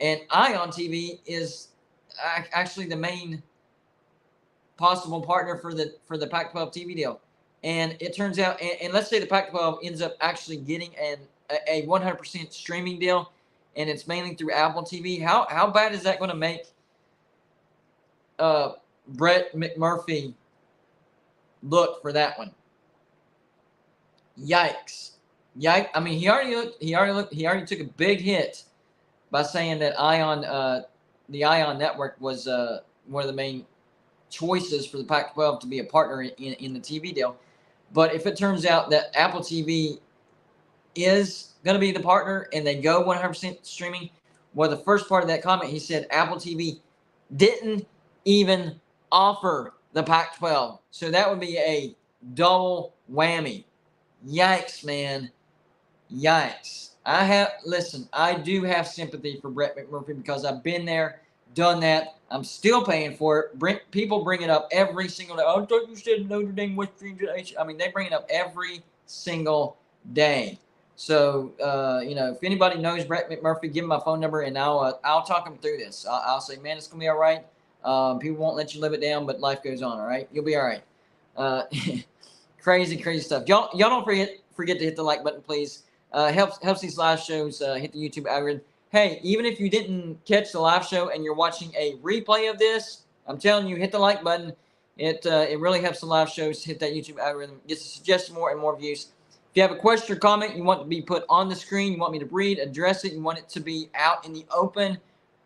and Ion TV is actually the main possible partner for the Pac-12 TV deal. And it turns out, and let's say the Pac-12 ends up actually getting a 100% streaming deal, and it's mainly through Apple TV. How bad is that going to make Brett McMurphy look for that one? Yikes! I mean, he already took a big hit by saying that the Ion network was one of the main choices for the Pac-12 to be a partner in the TV deal. But if it turns out that Apple TV is going to be the partner and they go 100% streaming, well, the first part of that comment, he said Apple TV didn't even offer the Pac-12. So that would be a double whammy. Yikes, man. Yikes. I do have sympathy for Brett McMurphy because I've been there, done that. I'm still paying for it. People bring it up every single day. Oh, I thought you said Notre Dame, West Virginia. I mean, they bring it up every single day. So, if anybody knows Brett McMurphy, give him my phone number, and I'll talk him through this. I'll say, man, it's going to be all right. People won't let you live it down, but life goes on, all right? You'll be all right. Crazy stuff. Y'all don't forget to hit the like button, please. Helps these live shows hit the YouTube algorithm. Hey, even if you didn't catch the live show and you're watching a replay of this, I'm telling you, hit the like button. It really helps the live shows hit that YouTube algorithm. Gets to suggest more and more views. If you have a question or comment you want to be put on the screen, you want me to read, address it, you want it to be out in the open,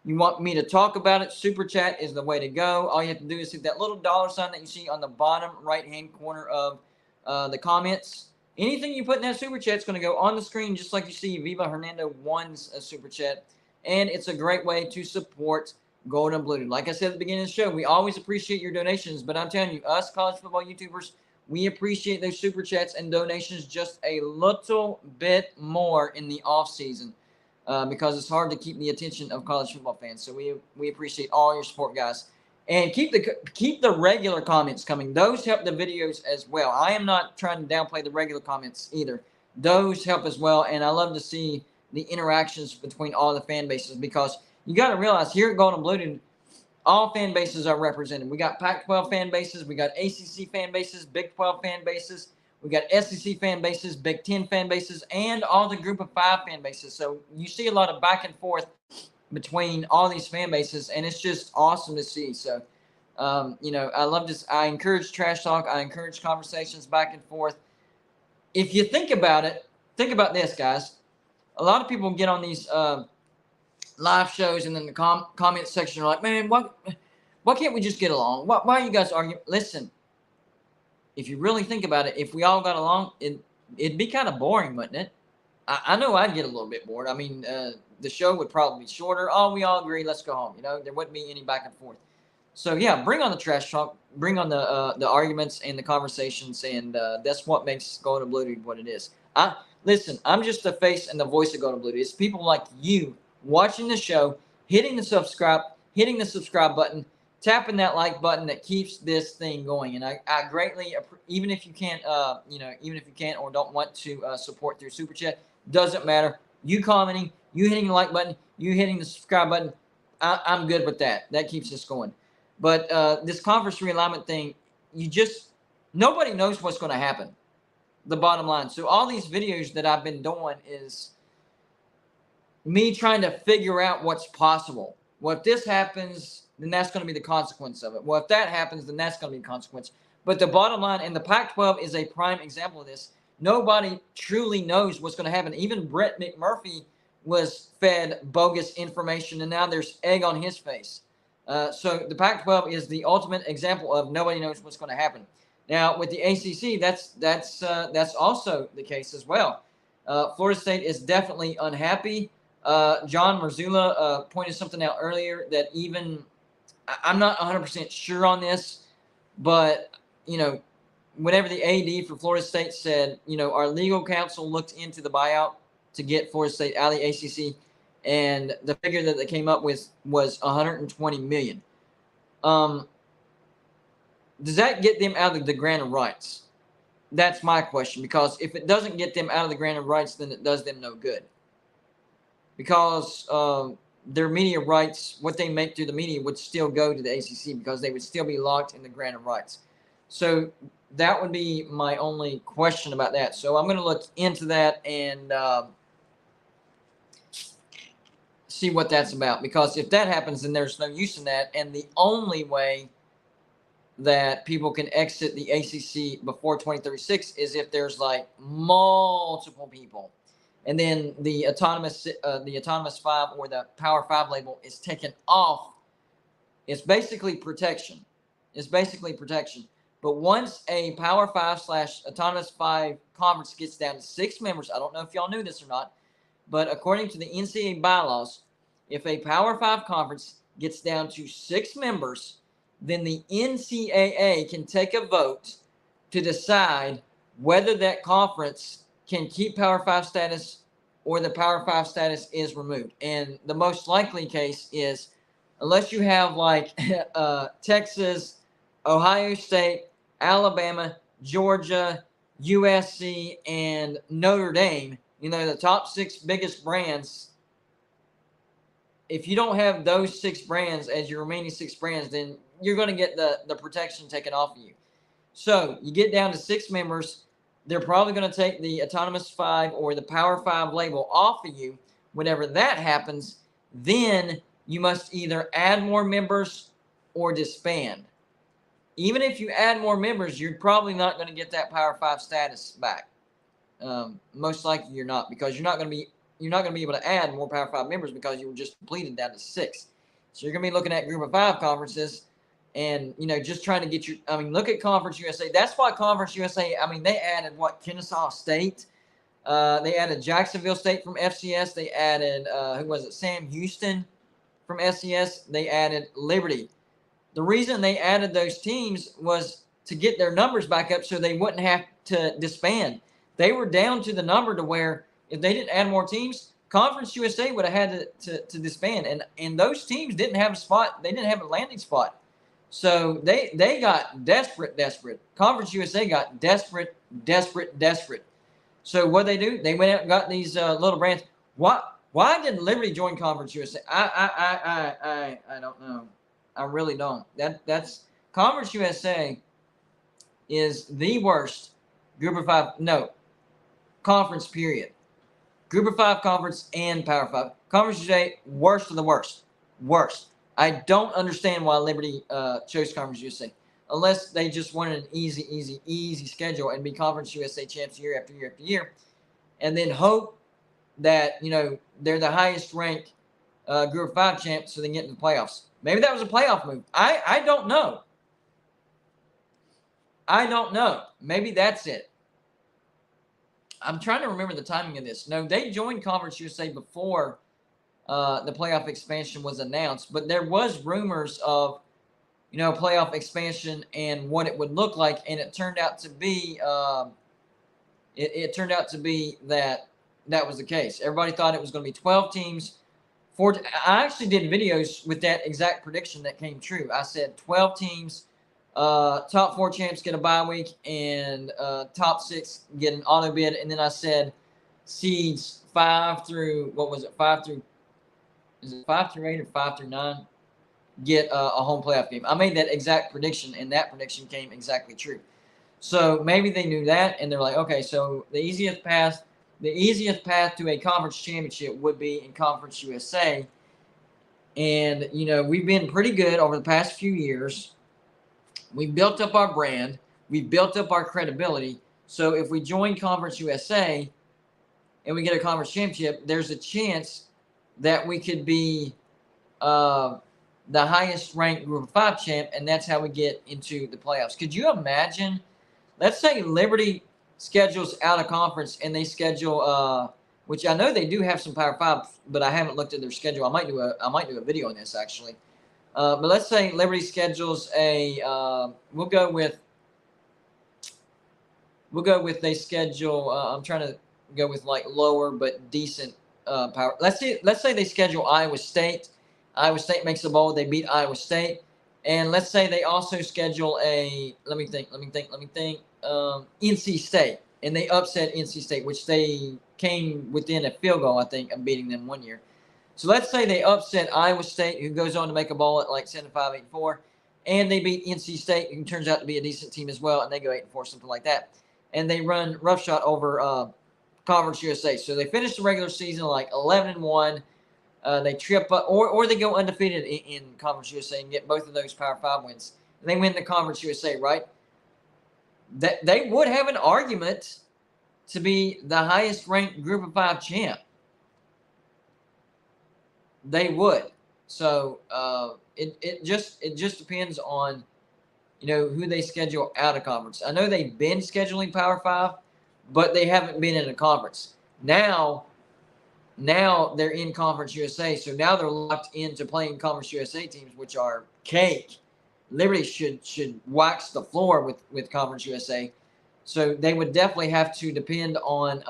you want me to talk about it, Super Chat is the way to go. All you have to do is hit that little $ sign that you see on the bottom right-hand corner of the comments. Anything you put in that Super Chat is going to go on the screen, just like you see Viva Hernando 1's Super Chat. And it's a great way to support Gold and Blue. Like I said at the beginning of the show, we always appreciate your donations. But I'm telling you, us college football YouTubers, we appreciate those Super Chats and donations just a little bit more in the off-season because it's hard to keep the attention of college football fans. So we appreciate all your support, guys. And keep the regular comments coming. Those help the videos as well. I am not trying to downplay the regular comments either. Those help as well. And I love to see the interactions between all the fan bases because you got to realize here at Gold and Blue, all fan bases are represented. We got Pac-12 fan bases. We got ACC fan bases, Big 12 fan bases. We got SEC fan bases, Big 10 fan bases, and all the Group of 5 fan bases. So you see a lot of back and forth between all these fan bases, and it's just awesome to see. So, I love this. I encourage trash talk. I encourage conversations back and forth. if you think about it, think about this, guys. A lot of people get on these live shows, and then the comment section are like, man, why can't we just get along? Why are you guys arguing? Listen, if you really think about it, if we all got along, it'd be kind of boring, wouldn't it? I know I'd get a little bit bored. I mean, the show would probably be shorter. Oh, we all agree, let's go home. You know, there wouldn't be any back and forth. So yeah, bring on the trash talk, bring on the arguments and the conversations, and that's what makes Golden Blue Dude what it is. Listen, I'm just the face and the voice of Golden Blue Dude. It's people like you watching the show, hitting the subscribe button, tapping that like button that keeps this thing going. And I greatly, even if you can't, even if you can't or don't want to support through Super Chat, doesn't matter. You commenting, you hitting the like button, you hitting the subscribe button, I'm good with that. That keeps us going. But this conference realignment thing, nobody knows what's going to happen. The bottom line. So all these videos that I've been doing is me trying to figure out what's possible. Well, if this happens, then that's going to be the consequence of it. Well, if that happens, then that's going to be the consequence. But the bottom line, and the Pac-12 is a prime example of this, nobody truly knows what's going to happen. Even Brett McMurphy was fed bogus information, and now there's egg on his face. So the Pac-12 is the ultimate example of nobody knows what's going to happen. Now, with the ACC, that's also the case as well. Florida State is definitely unhappy. John Marzullo pointed something out earlier that even I'm not 100% sure on this, but, whenever the AD for Florida State said, our legal counsel looked into the buyout to get Florida State out of the ACC, and the figure that they came up with was $120 million. Does that get them out of the grant of rights? That's my question, because if it doesn't get them out of the grant of rights, then it does them no good. Because their media rights, what they make through the media, would still go to the ACC because they would still be locked in the grant of rights. So that would be my only question about that. So I'm going to look into that and see what that's about. Because if that happens, then there's no use in that. And the only way that people can exit the ACC before 2036 is if there's like multiple people. And then the autonomous 5 or the Power 5 label is taken off. It's basically protection. But once a Power 5/Autonomous 5 conference gets down to 6 members, I don't know if y'all knew this or not, but according to the NCAA bylaws, if a Power 5 conference gets down to 6 members, then the NCAA can take a vote to decide whether that conference can keep Power 5 status or the Power 5 status is removed. And the most likely case is, unless you have like Texas, Ohio State, Alabama, Georgia, USC, and Notre Dame, the top 6 biggest brands. If you don't have those 6 brands as your remaining 6 brands, then you're going to get the protection taken off of you. So you get down to 6 members. They're probably going to take the Autonomous 5 or the Power 5 label off of you. Whenever that happens, then you must either add more members or disband. Even if you add more members, you're probably not going to get that Power 5 status back. Most likely you're not, because you're not going to be able to add more Power 5 members because you were just depleted down to 6. So you're going to be looking at Group of 5 conferences. And, just trying to get look at Conference USA. That's why Conference USA, they added Kennesaw State. They added Jacksonville State from FCS. They added, Sam Houston from FCS. They added Liberty. The reason they added those teams was to get their numbers back up so they wouldn't have to disband. They were down to the number to where if they didn't add more teams, Conference USA would have had to disband. And those teams didn't have a spot. They didn't have a landing spot. So they got desperate. Conference USA got desperate. So what they do? They went out and got these little brands. Why didn't Liberty join Conference USA? I don't know. I really don't. That's Conference USA is the worst Group of 5. No, conference period. Group of 5 conference and Power 5. Conference USA, worst of the worst. Worst. I don't understand why Liberty chose Conference USA. unless they just wanted an easy schedule and be Conference USA champs year after year after year, and then hope that, they're the highest ranked Group of 5 champs so they can get into the playoffs. Maybe that was a playoff move. I don't know. I don't know. Maybe that's it. I'm trying to remember the timing of this. No, they joined Conference USA before the playoff expansion was announced, but there was rumors of, playoff expansion and what it would look like, and it turned out to be that was the case. Everybody thought it was going to be 12 teams. I actually did videos with that exact prediction that came true. I said 12 teams, top 4 champs get a bye week, and top 6 get an auto bid. And then I said seeds 5 through 8 or 5 through 9 get a home playoff game. I made that exact prediction, and that prediction came exactly true. So maybe they knew that, and they're like, okay, so the easiest path to a conference championship would be in Conference USA. And, we've been pretty good over the past few years. We've built up our brand. We've built up our credibility. So if we join Conference USA and we get a conference championship, there's a chance that we could be the highest ranked Group of 5 champ, and that's how we get into the playoffs. Could you imagine? Let's say Liberty schedules out of conference and they schedule, which I know they do have some Power 5, but I haven't looked at their schedule. I might do a video on this actually. But let's say Liberty schedules we'll go with they schedule. I'm trying to go with like lower but decent power. Let's say they schedule Iowa State. Iowa State makes the bowl. They beat Iowa State. And let's say they also schedule let me think. NC State, and they upset NC State, which they came within a field goal, I think, of beating them one year. So let's say they upset Iowa State, who goes on to make a bowl at like 7-5, 8-4, and they beat NC State, who turns out to be a decent team as well, and they go 8-4, something like that. And they run roughshod over Conference USA. So they finish the regular season like 11-1. They trip up, or they go undefeated in Conference USA and get both of those Power 5 wins. And they win the Conference USA, right? That they would have an argument to be the highest ranked Group of 5 champ. They would. So it just depends on who they schedule out of conference. I know they've been scheduling Power 5, but they haven't been in a conference. Now they're in Conference USA, so now they're locked into playing Conference USA teams, which are cake. Liberty should wax the floor with Conference USA. So they would definitely have to depend on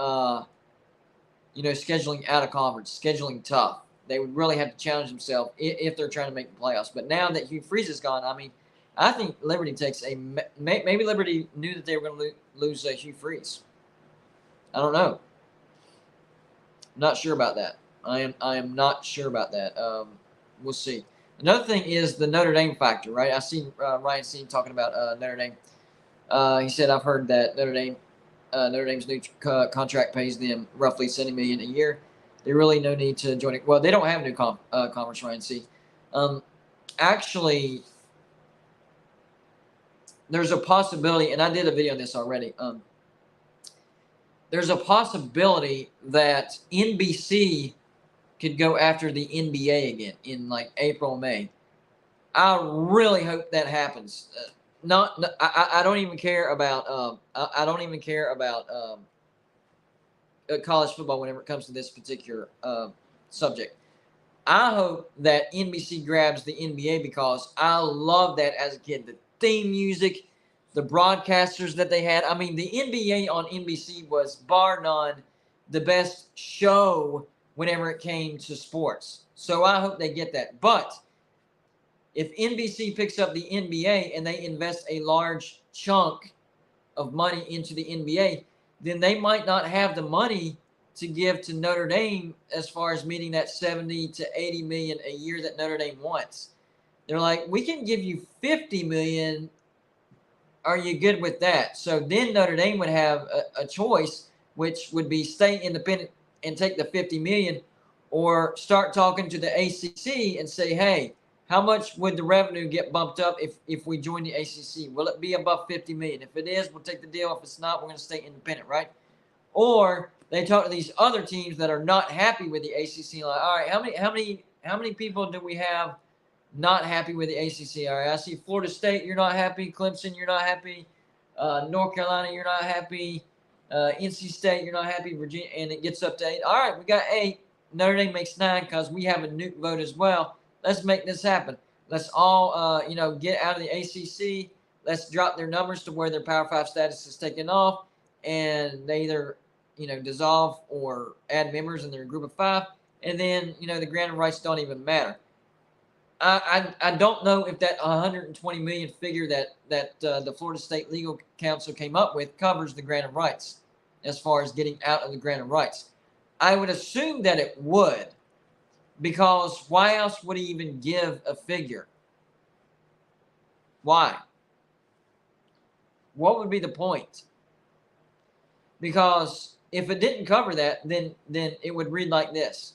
scheduling out of conference, scheduling tough. They would really have to challenge themselves if they're trying to make the playoffs. But now that Hugh Freeze is gone, I think Liberty takes maybe Liberty knew that they were going to lose Hugh Freeze. I don't know. I'm not sure about that. I am not sure about that. We'll see. Another thing is the Notre Dame factor, right? I see Ryan Steen talking about Notre Dame. He said, I've heard that Notre Dame's new contract pays them roughly $70 million a year. They really no need to join it. Well, they don't have a new conference, Ryan C. Actually, there's a possibility, and I did a video on this already. There's a possibility that NBC could go after the NBA again in like April, May. I really hope that happens. I don't even care about college football whenever it comes to this particular subject. I hope that NBC grabs the NBA because I loved that as a kid. The theme music, the broadcasters that they had. The NBA on NBC was bar none the best show whenever it came to sports. So I hope they get that. But if NBC picks up the NBA and they invest a large chunk of money into the NBA, then they might not have the money to give to Notre Dame as far as meeting that 70 to 80 million a year that Notre Dame wants. They're like, we can give you 50 million. Are you good with that? So then Notre Dame would have a choice, which would be stay independent and take the 50 million, or start talking to the ACC and say, hey, how much would the revenue get bumped up if we join the ACC? Will it be above 50 million? If it is, we'll take the deal. If it's not, we're going to stay independent, right? Or they talk to these other teams that are not happy with the ACC. Like, all right, how many people do we have not happy with the ACC? All right, I see Florida State, you're not happy. Clemson, you're not happy. North Carolina, you're not happy. NC State, you're not happy. Virginia, and it gets up to 8. All right, we got 8. Notre Dame makes 9 because we have a nuke vote as well. Let's make this happen. Let's all, get out of the ACC. Let's drop their numbers to where their Power 5 status is taken off, and they either, dissolve or add members in their group of 5, and then, the granted rights don't even matter. I don't know if that 120 million figure that the Florida State Legal Counsel came up with covers the granted rights as far as getting out of the granted rights. I would assume that it would, because why else would he even give a figure? Why? What would be the point? Because if it didn't cover that, then it would read like this.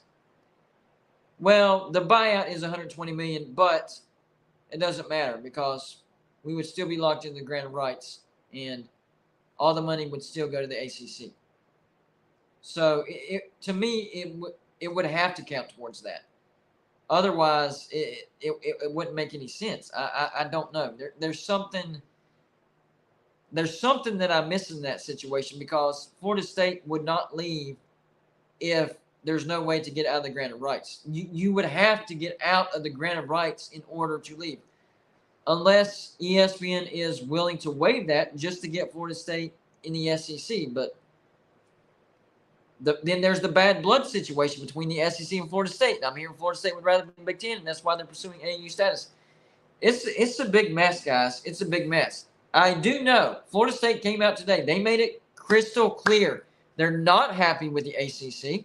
Well, the buyout is 120 million, but it doesn't matter because we would still be locked into the granted rights, and all the money would still go to the ACC. So, to me, it would have to count towards that. Otherwise, it wouldn't make any sense. I don't know. There's something that I miss in that situation, because Florida State would not leave if there's no way to get out of the granted rights. You would have to get out of the granted rights in order to leave, unless ESPN is willing to waive that just to get Florida State in the SEC. But then there's the bad blood situation between the SEC and Florida State. I'm hearing Florida State would rather be in Big Ten, and that's why they're pursuing AAU status. It's a big mess, guys. It's a big mess. I do know Florida State came out today. They made it crystal clear. They're not happy with the ACC.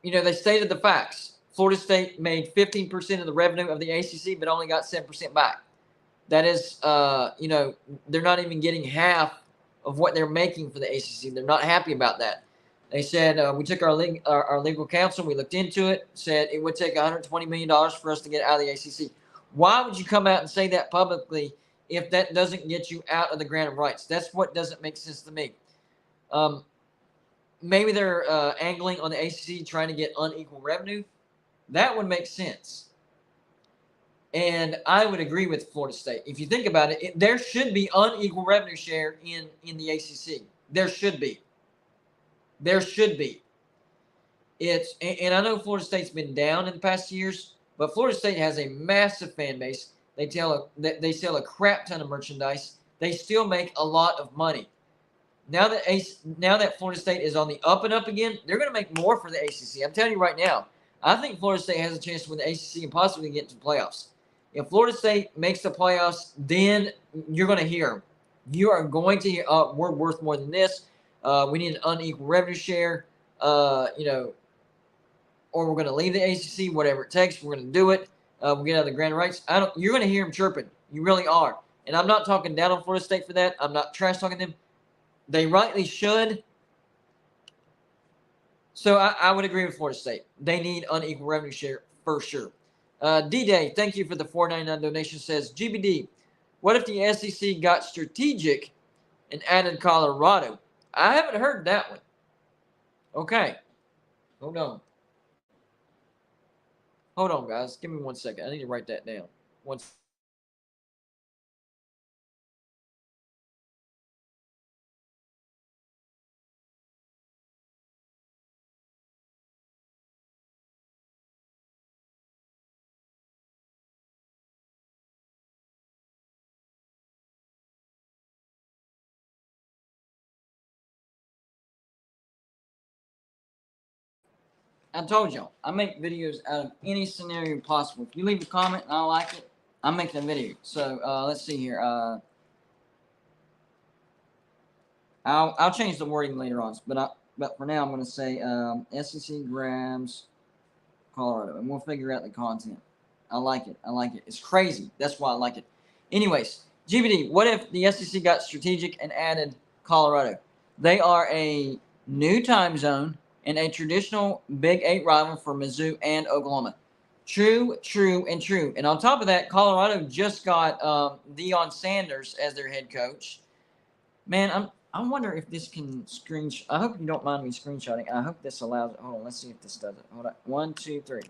They stated the facts. Florida State made 15% of the revenue of the ACC, but only got 7% back. That is, they're not even getting half of what they're making for the ACC. They're not happy about that. They said, we took our legal counsel, we looked into it, said it would take $120 million for us to get out of the ACC. Why would you come out and say that publicly if that doesn't get you out of the granted rights? That's what doesn't make sense to me. Maybe they're angling on the ACC, trying to get unequal revenue. That would make sense. And I would agree with Florida State. If you think about it, there should be unequal revenue share in the ACC. There should be. There should be. And I know Florida State's been down in the past years, but Florida State has a massive fan base. They sell a crap ton of merchandise. They still make a lot of money. Now that Florida State is on the up and up again, they're going to make more for the ACC. I'm telling you right now, I think Florida State has a chance to win the ACC and possibly get into the playoffs. If Florida State makes the playoffs, then you're going to hear them. You are going to hear, we're worth more than this. We need an unequal revenue share, or we're going to leave the ACC, whatever it takes. We're going to do it. We'll get out of the granted rights. You're going to hear them chirping. You really are. And I'm not talking down on Florida State for that. I'm not trash talking them. They rightly should. So I would agree with Florida State. They need unequal revenue share for sure. D-Day, thank you for the $4.99 donation, says, GBD, what if the SEC got strategic and added Colorado? I haven't heard that one. Okay. Hold on. Hold on, guys. Give me 1 second. I need to write that down. One second. I told y'all, I make videos out of any scenario possible. If you leave a comment and I like it, I'm making a video. So let's see here. I'll change the wording later on, but for now I'm going to say SEC grabs Colorado, and we'll figure out the content. I like it. I like it. It's crazy. That's why I like it. Anyways, GBD, what if the SEC got strategic and added Colorado? They are a new time zone and a traditional Big 8 rival for Mizzou and Oklahoma. True, true, and true. And on top of that, Colorado just got Deion Sanders as their head coach. Man, I wonder if this can screenshot. I hope you don't mind me screenshotting. I hope this allows it. Hold on, let's see if this does it. Hold on. 1, 2, 3.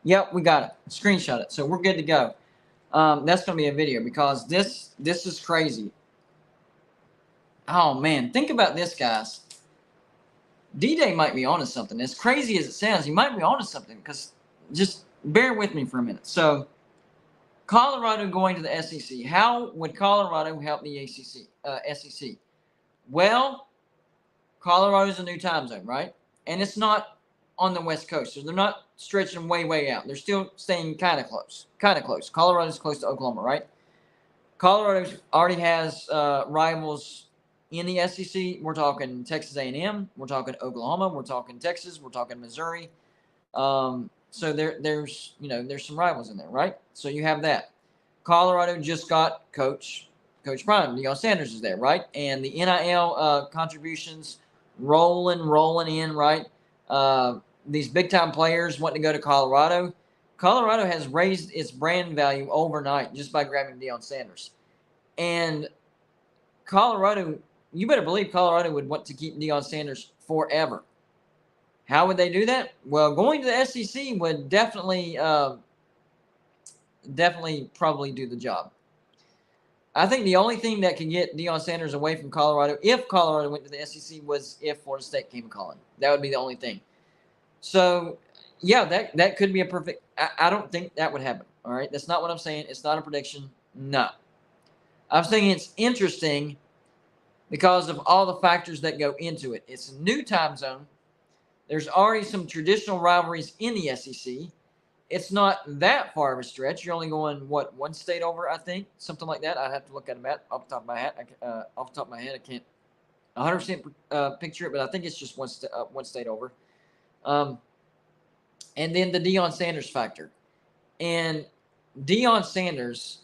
Yep, we got it. Screenshot it. So we're good to go. That's going to be a video because this is crazy. Oh, man. Think about this, guys. D-Day might be onto something. As crazy as it sounds, he might be onto something because just bear with me for a minute. So, Colorado going to the SEC. How would Colorado help the SEC? Well, Colorado's a new time zone, right? And it's not on the West Coast. So they're not stretching way, way out. They're still staying kind of close. Kind of close. Colorado's close to Oklahoma, right? Colorado already has rivals in the SEC. We're talking Texas A&M. We're talking Oklahoma. We're talking Texas. We're talking Missouri. So there's some rivals in there, right? So you have that. Colorado just got Coach Prime. Deion Sanders is there, right? And the NIL contributions rolling in, right? These big-time players want to go to Colorado. Colorado has raised its brand value overnight just by grabbing Deion Sanders. And Colorado, you better believe Colorado would want to keep Deion Sanders forever. How would they do that? Well, going to the SEC would definitely probably do the job. I think the only thing that could get Deion Sanders away from Colorado, if Colorado went to the SEC, was if Florida State came calling. That would be the only thing. So, yeah, that could be a perfect – I don't think that would happen, all right? That's not what I'm saying. It's not a prediction. No. I'm saying it's interesting because of all the factors that go into it. It's a new time zone. There's already some traditional rivalries in the SEC. It's not that far of a stretch. You're only going, what, one state over, I think? Something like that. I'd have to look at a map off the top of my head. I can't 100% picture it, but I think it's just one state over. And then the Deion Sanders factor. And Deion Sanders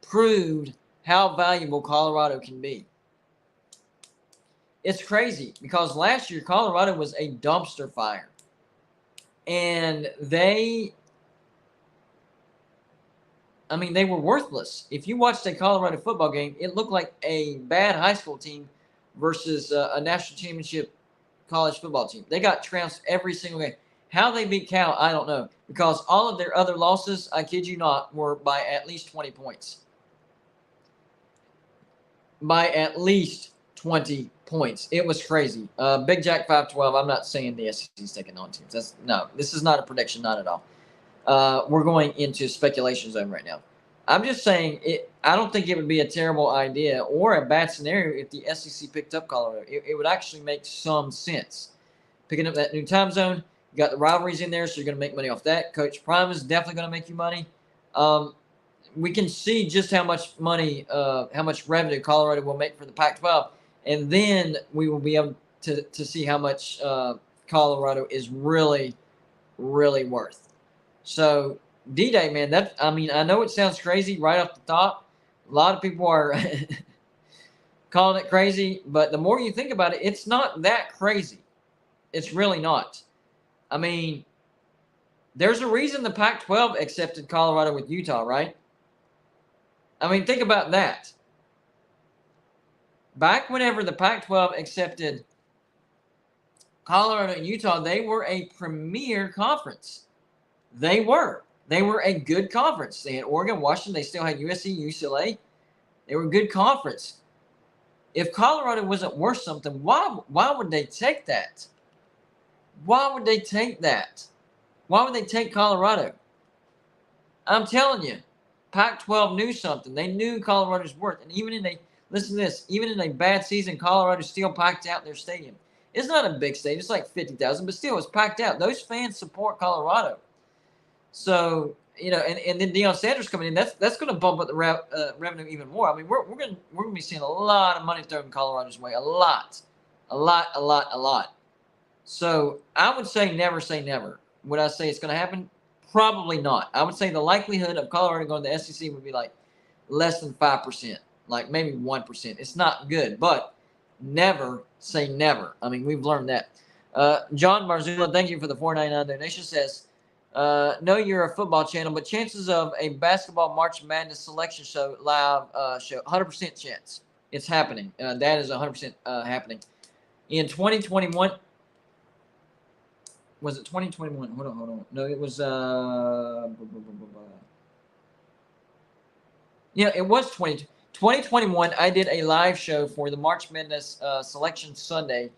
proved how valuable Colorado can be. It's crazy because last year Colorado was a dumpster fire. And they were worthless. If you watched a Colorado football game, it looked like a bad high school team versus a national championship college football team. They got trounced every single game. How they beat Cal, I don't know. Because all of their other losses, I kid you not, were by at least 20 points. By at least 20 points. It was crazy. Big Jack 512, I'm not saying the SEC's taking on teams. No, this is not a prediction, not at all. We're going into speculation zone right now. I'm just saying I don't think it would be a terrible idea or a bad scenario if the SEC picked up Colorado. It would actually make some sense. Picking up that new time zone, you got the rivalries in there, so you're going to make money off that. Coach Prime is definitely going to make you money. We can see just how much money, how much revenue Colorado will make for the Pac-12, and then we will be able to see how much Colorado is really, really worth. So D-Day, man, I know it sounds crazy right off the top. A lot of people are calling it crazy, but the more you think about it, it's not that crazy. It's really not. I mean, there's a reason the Pac-12 accepted Colorado with Utah, right? I mean, think about that. Back whenever the Pac-12 accepted Colorado and Utah, they were a premier conference. They were a good conference. They had Oregon, Washington. They still had USC, UCLA. They were a good conference. If Colorado wasn't worth something, why would they take that? Why would they take that? Why would they take Colorado? I'm telling you, Pac-12 knew something. They knew Colorado's worth. And even in a bad season, Colorado still packed out their stadium. It's not a big stadium. It's like 50,000, but still, it's packed out. Those fans support Colorado. So, and then Deion Sanders coming in, that's going to bump up the revenue even more. I mean, we're going to be seeing a lot of money thrown Colorado's way. A lot. So I would say never. Would I say it's going to happen? Probably not. I would say the likelihood of Colorado going to the SEC would be like less than 5%, like maybe 1%. It's not good, but never say never. I mean, we've learned that. John Marzullo, thank you for the $4.99 donation. Says, know you're a football channel, but chances of a basketball March Madness selection show live show 100% chance. It's happening. That is 100% happening. In 2021, was it 2021? Hold on. No, it was yeah, it was 2021. I did a live show for the March Madness Selection Sunday,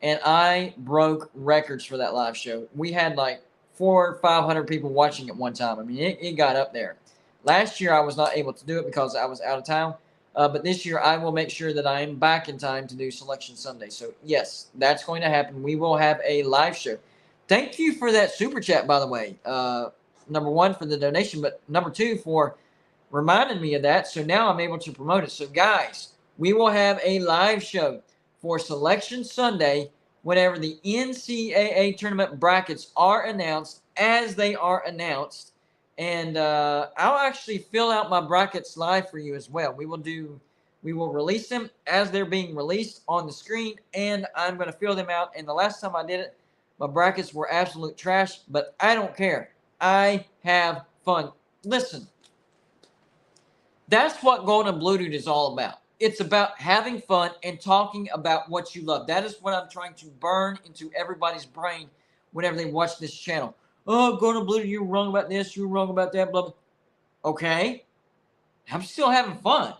and I broke records for that live show. We had like 400 or 500 people watching at one time. I mean, it got up there. Last year, I was not able to do it because I was out of town. But this year, I will make sure that I am back in time to do Selection Sunday. So, yes, that's going to happen. We will have a live show. Thank you for that super chat, by the way. Number one, for the donation, but number two, for reminding me of that. So now I'm able to promote it. So, guys, we will have a live show for Selection Sunday whenever the NCAA tournament brackets are announced, as they are announced. And I'll actually fill out my brackets live for you as well. We will release them as they're being released on the screen, and I'm going to fill them out. And the last time I did it, my brackets were absolute trash, but I don't care. I have fun. Listen, that's what Gold and Blue Dude is all about. It's about having fun and talking about what you love. That is what I'm trying to burn into everybody's brain whenever they watch this channel. Oh, Gold and Blue Dude, you're wrong about this, you're wrong about that, blah, blah. Okay. I'm still having fun.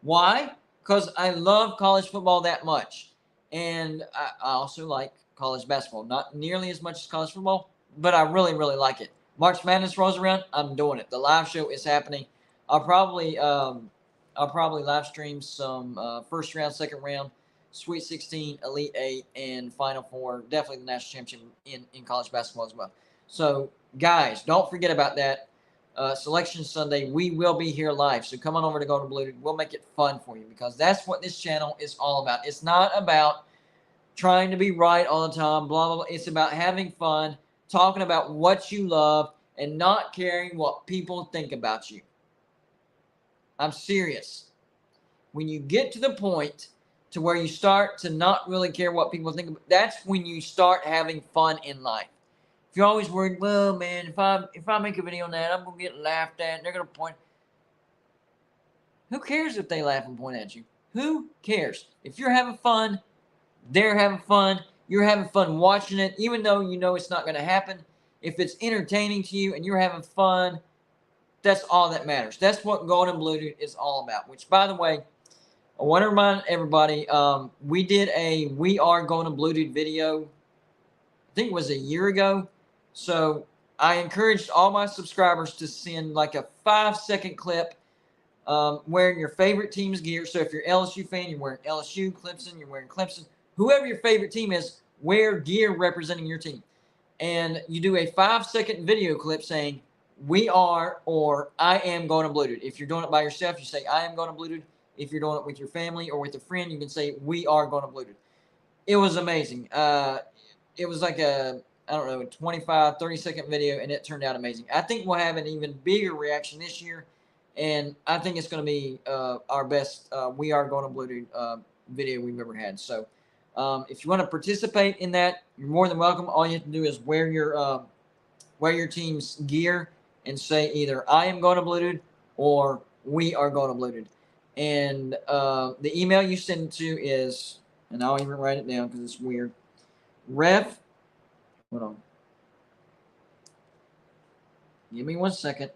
Why? Because I love college football that much. And I also like college basketball. Not nearly as much as college football, but I really, really like it. March Madness rolls around, I'm doing it. The live show is happening. I'll probably live stream some first round, second round, Sweet 16, Elite 8, and Final Four. Definitely the national championship in college basketball as well. So, guys, don't forget about that. Selection Sunday, we will be here live. So come on over to Gold and Blue Dude. We'll make it fun for you because that's what this channel is all about. It's not about trying to be right all the time, blah, blah, blah. It's about having fun, talking about what you love, and not caring what people think about you. I'm serious. When you get to the point to where you start to not really care what people think about, that's when you start having fun in life. If you're always worried, well, man, if I make a video on that, I'm going to get laughed at, and they're going to point. Who cares if they laugh and point at you? Who cares? If you're having fun, they're having fun, you're having fun watching it, even though you know it's not going to happen. If it's entertaining to you and you're having fun, that's all that matters. That's what Gold and Blue Dude is all about, which, by the way, I want to remind everybody, we did a We Are Gold and Blue Dude video, I think it was a year ago. So I encouraged all my subscribers to send like a 5-second clip wearing your favorite team's gear. So if you're LSU fan, you're wearing LSU, Clemson, you're wearing Clemson. Whoever your favorite team is, wear gear representing your team. And you do a 5-second video clip saying, we are or I am Gold and Blue Dude. If you're doing it by yourself, you say, I am Gold and Blue Dude. If you're doing it with your family or with a friend, you can say, we are Gold and Blue Dude. It was amazing. It was like a 25, 30-second video, and it turned out amazing. I think we'll have an even bigger reaction this year, and I think it's going to be our best We Are Gold and Blue Dude video we've ever had. So if you want to participate in that, you're more than welcome. All you have to do is wear your team's gear and say either I am Gold and Blue Dude or we are Gold and Blue Dude. And the email you send it to is, and I'll even write it down because it's weird, hold on. Give me 1 second.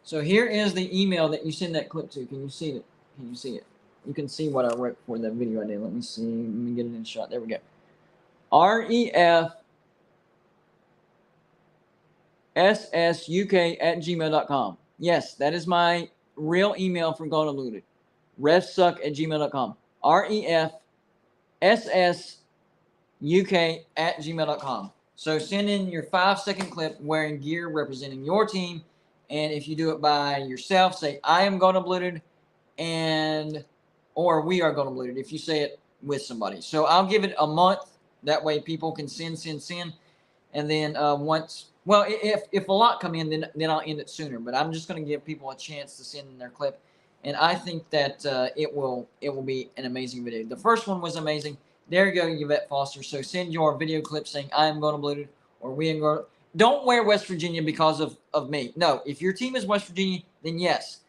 So here is the email that you send that clip to. Can you see it? Can you see it? You can see what I wrote for that video I did. Let me see. Let me get it in shot. There we go. refssuk@gmail.com. Yes, that is my real email for Gold and Blue Dude. refsuck@gmail.com. refssuk@gmail.com. So send in your 5-second clip wearing gear representing your team. And if you do it by yourself, say, I am Gold and Blue Dude, or we are Gold and Blue Dude if you say it with somebody. So I'll give it a month. That way people can send. And then if a lot come in, then I'll end it sooner. But I'm just going to give people a chance to send in their clip. and I think that it will be an amazing video. The first one was amazing. There you go, Yvette Foster. So send your video clip saying I am going to Blue, or we are going to. Don't wear West Virginia because of me. No, if your team is West Virginia, then yes.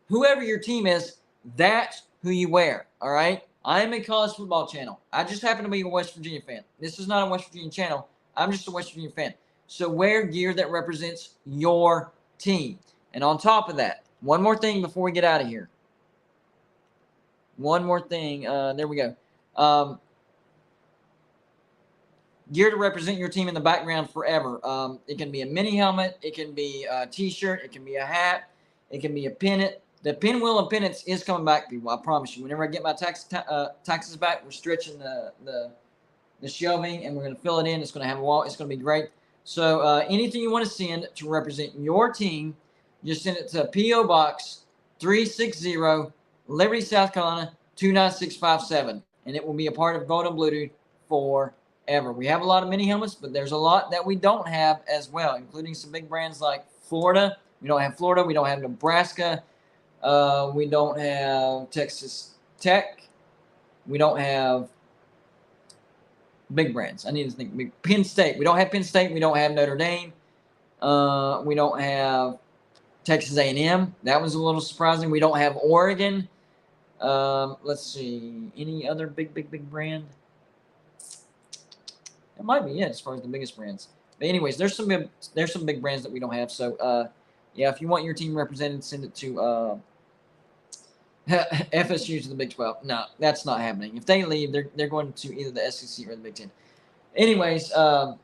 Whoever your team is, that's who you wear, all right? I am a college football channel. I just happen to be a West Virginia fan. This is not a West Virginia channel. I'm just a West Virginia fan. So wear gear that represents your team. And on top of that, one more thing before we get out of here. One more thing. There we go. Gear to represent your team in the background forever. It can be a mini helmet. It can be a T-shirt. It can be a hat. It can be a pennant. The pinwheel and pennants is coming back, people. I promise you. Whenever I get my taxes back, we're stretching the shelving, and we're going to fill it in. It's going to have a wall. It's going to be great. So anything you want to send to represent your team, just send it to P.O. Box 360, Liberty, South Carolina 29657, and it will be a part of Gold and Blue Dude forever. We have a lot of mini helmets, but there's a lot that we don't have as well, including some big brands like Florida. We don't have Florida. We don't have Nebraska. We don't have Texas Tech. We don't have big brands. I need to think. Penn State. We don't have Penn State. We don't have Notre Dame. We don't have Texas A&M. That was a little surprising. We don't have Oregon. Let's see. Any other big brand? That might be it as far as the biggest brands. But anyways, there's some big brands that we don't have. So yeah, if you want your team represented, send it to FSU to the Big 12. No, that's not happening. If they leave, they're going to either the SEC or the Big 10. Anyways, I'm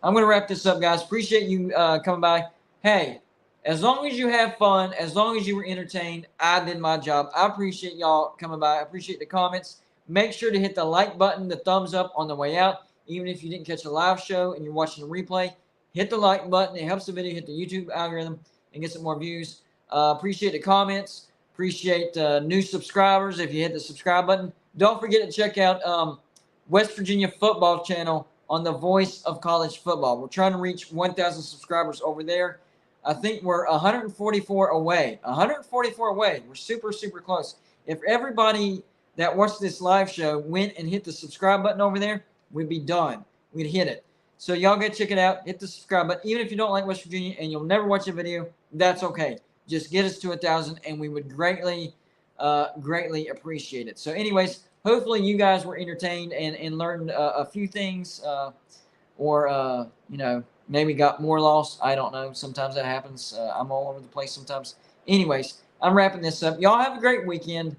going to wrap this up, guys. Appreciate you coming by. Hey, as long as you have fun, as long as you were entertained, I did my job. I appreciate y'all coming by. I appreciate the comments. Make sure to hit the like button, the thumbs up on the way out. Even if you didn't catch a live show and you're watching a replay, hit the like button. It helps the video hit the YouTube algorithm and get some more views. Appreciate the comments. Appreciate new subscribers if you hit the subscribe button. Don't forget to check out West Virginia Football Channel on the Voice of College Football. We're trying to reach 1,000 subscribers over there. I think we're 144 away. 144 away. We're super, super close. If everybody that watched this live show went and hit the subscribe button over there, we'd be done. We'd hit it. So y'all go check it out. Hit the subscribe button. Even if you don't like West Virginia and you'll never watch a video, that's okay. Just get us to 1,000, and we would greatly appreciate it. So anyways, hopefully you guys were entertained and learned a few things, or you know, maybe got more lost. I don't know. Sometimes that happens. I'm all over the place sometimes. Anyways, I'm wrapping this up. Y'all have a great weekend.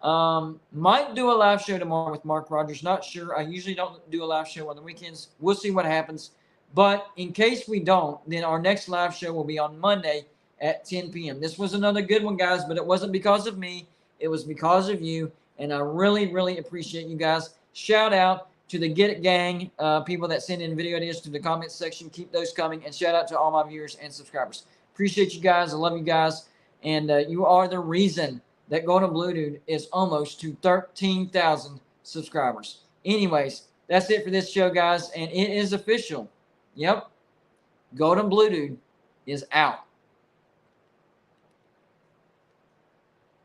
Might do a live show tomorrow with Mark Rogers. Not sure. I usually don't do a live show on the weekends. We'll see what happens. But in case we don't, then our next live show will be on Monday at 10 p.m. This was another good one, guys, but it wasn't because of me. It was because of you, and I really appreciate you guys. Shout out to the Get It Gang, people that send in video ideas to the comments section. Keep those coming, and shout out to all my viewers and subscribers. Appreciate you guys. I love you guys, and you are the reason that Golden Blue Dude is almost to 13,000 subscribers. Anyways, that's it for this show, guys, and it is official. Yep, Golden Blue Dude is out.